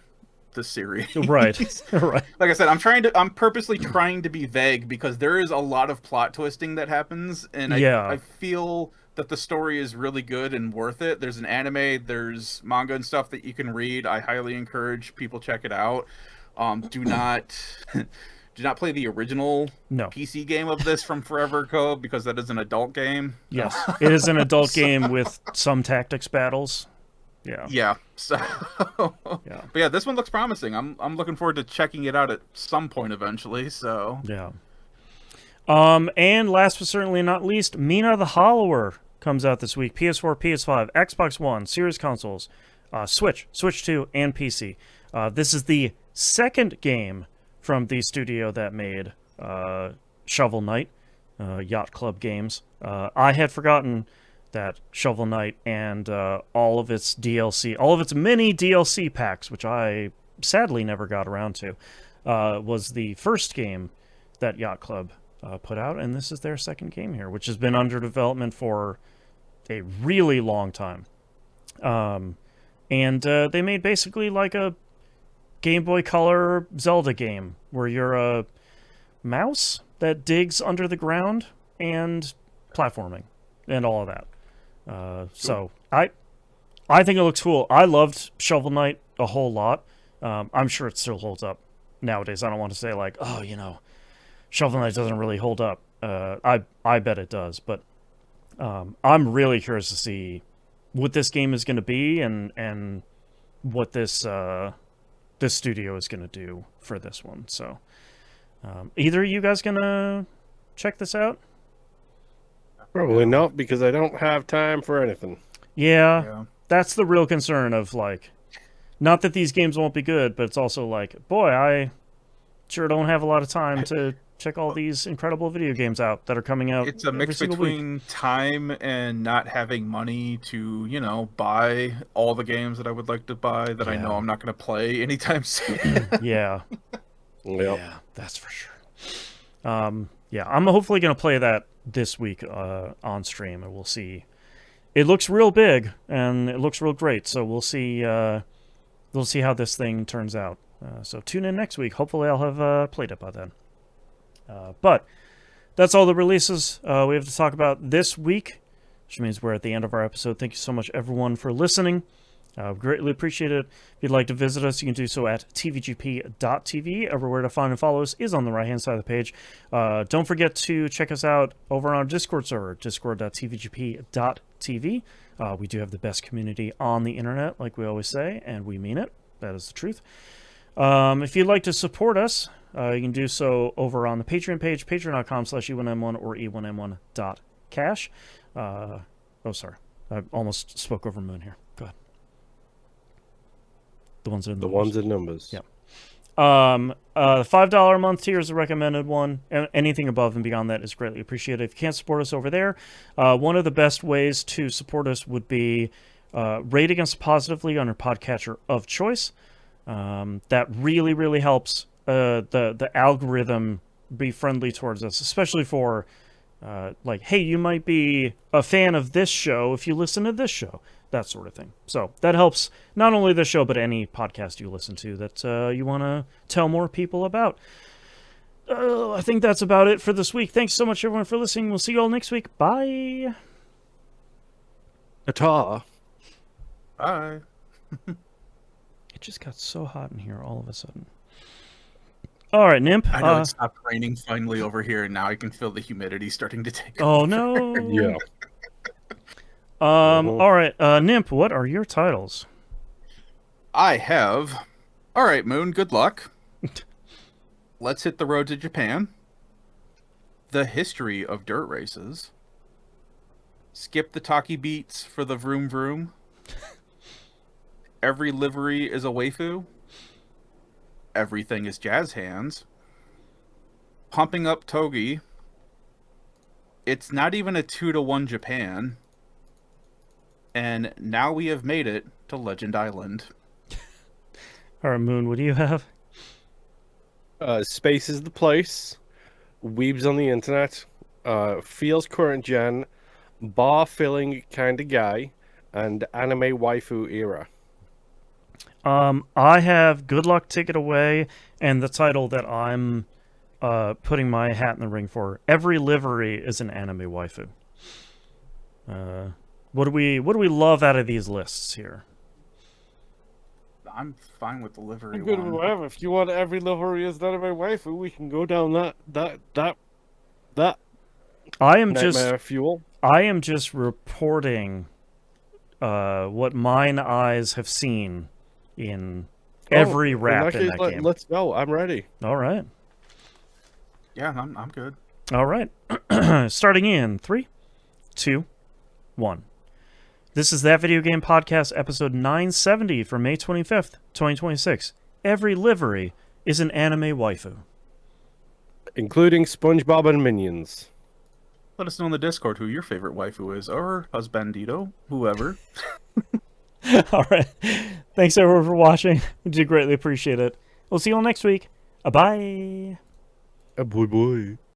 the series. Right. Right. Like I said, I'm purposely trying to be vague because there is a lot of plot twisting that happens, and I feel that the story is really good and worth it. There's an anime, there's manga and stuff that you can read. I highly encourage people check it out. Do not play the original PC game of this from Forever Ago, because that is an adult game. Yes, it is an adult game with some tactics battles. Yeah. So, but yeah, this one looks promising. I'm looking forward to checking it out at some point eventually. So yeah. And last but certainly not least, Mina the Hollower comes out this week. PS4, PS5, Xbox One, Series consoles, Switch, Switch 2, and PC. This is the second game from the studio that made Shovel Knight, Yacht Club Games. I had forgotten that Shovel Knight and all of its DLC, all of its mini DLC packs, which I sadly never got around to, was the first game that Yacht Club put out, and this is their second game here, which has been under development for a really long time. And they made basically like a Game Boy Color Zelda game where you're a mouse that digs under the ground and platforming and all of that. So I think it looks cool. I loved Shovel Knight a whole lot. I'm sure it still holds up nowadays. I don't want to say like, Shovel Knight doesn't really hold up. I bet it does, but I'm really curious to see what this game is going to be and what this studio is going to do for this one. So either of you guys gonna check this out? Probably not, because I don't have time for anything. Yeah, that's the real concern of, like, not that these games won't be good, but it's also like, boy, I sure don't have a lot of time to check all these incredible video games out that are coming out. It's a mix between time and not having money to, buy all the games that I would like to buy that I know I'm not going to play anytime soon. Yeah, that's for sure. Yeah, I'm hopefully going to play that this week on stream, and we'll see. It looks real big, and it looks real great, so we'll see how this thing turns out. So tune in next week. Hopefully I'll have played it by then. But that's all the releases we have to talk about this week, which means we're at the end of our episode. Thank you so much, everyone, for listening. Greatly appreciate it. If you'd like to visit us, you can do so at tvgp.tv. Everywhere to find and follow us is on the right-hand side of the page. Don't forget to check us out over on our Discord server, discord.tvgp.tv. We do have the best community on the internet, like we always say, and we mean it. That is the truth. If you'd like to support us, you can do so over on the Patreon page, patreon.com/e1m1 or e1m1.cash. Oh, sorry. I almost spoke over Moon here. Go ahead. The ones in numbers. Yeah. The $5 a month tier is the recommended one. Anything above and beyond that is greatly appreciated. If you can't support us over there, one of the best ways to support us would be rating us positively on your podcatcher of choice. That really, really helps the algorithm be friendly towards us, especially for like, hey, you might be a fan of this show if you listen to this show. That sort of thing. So that helps not only this show, but any podcast you listen to that you want to tell more people about. I think that's about it for this week. Thanks so much, everyone, for listening. We'll see you all next week. Bye. Ta. Bye. It just got so hot in here all of a sudden. All right, Nymph. I know it stopped raining finally over here, and now I can feel the humidity starting to take Oh, over. no. Yeah. All right, Nymph, what are your titles? I have... All right, Moon, good luck. Let's hit the road to Japan. The history of dirt races. Skip the talkie beats for the vroom vroom. Every livery is a waifu. Everything is jazz hands. Pumping up Togi. It's not even a 2-to-1 Japan. And now we have made it to Legend Island. All right, Moon, what do you have? Space is the place. Weebs on the internet. Feels current gen. Bar filling kind of guy. And anime waifu era. I have Good Luck, Take It Away, and the title that I'm putting my hat in the ring for. Every livery is an anime waifu. What do we love out of these lists here? I'm fine with the livery I'm good with one. whatever. If you want every livery as anime waifu, we can go down that. I am Nightmare fuel. I am just reporting what mine eyes have seen in every rap in that game. Let's go. I'm ready. All right. Yeah, I'm good. All right. Starting in 3, 2, 1. This is That Video Game Podcast, episode 970 for May 25th, 2026. Every livery is an anime waifu. Including SpongeBob and Minions. Let us know in the Discord who your favorite waifu is, or husbandito, whoever. All right. Thanks, everyone, for watching. We do greatly appreciate it. We'll see you all next week. Bye. Boy.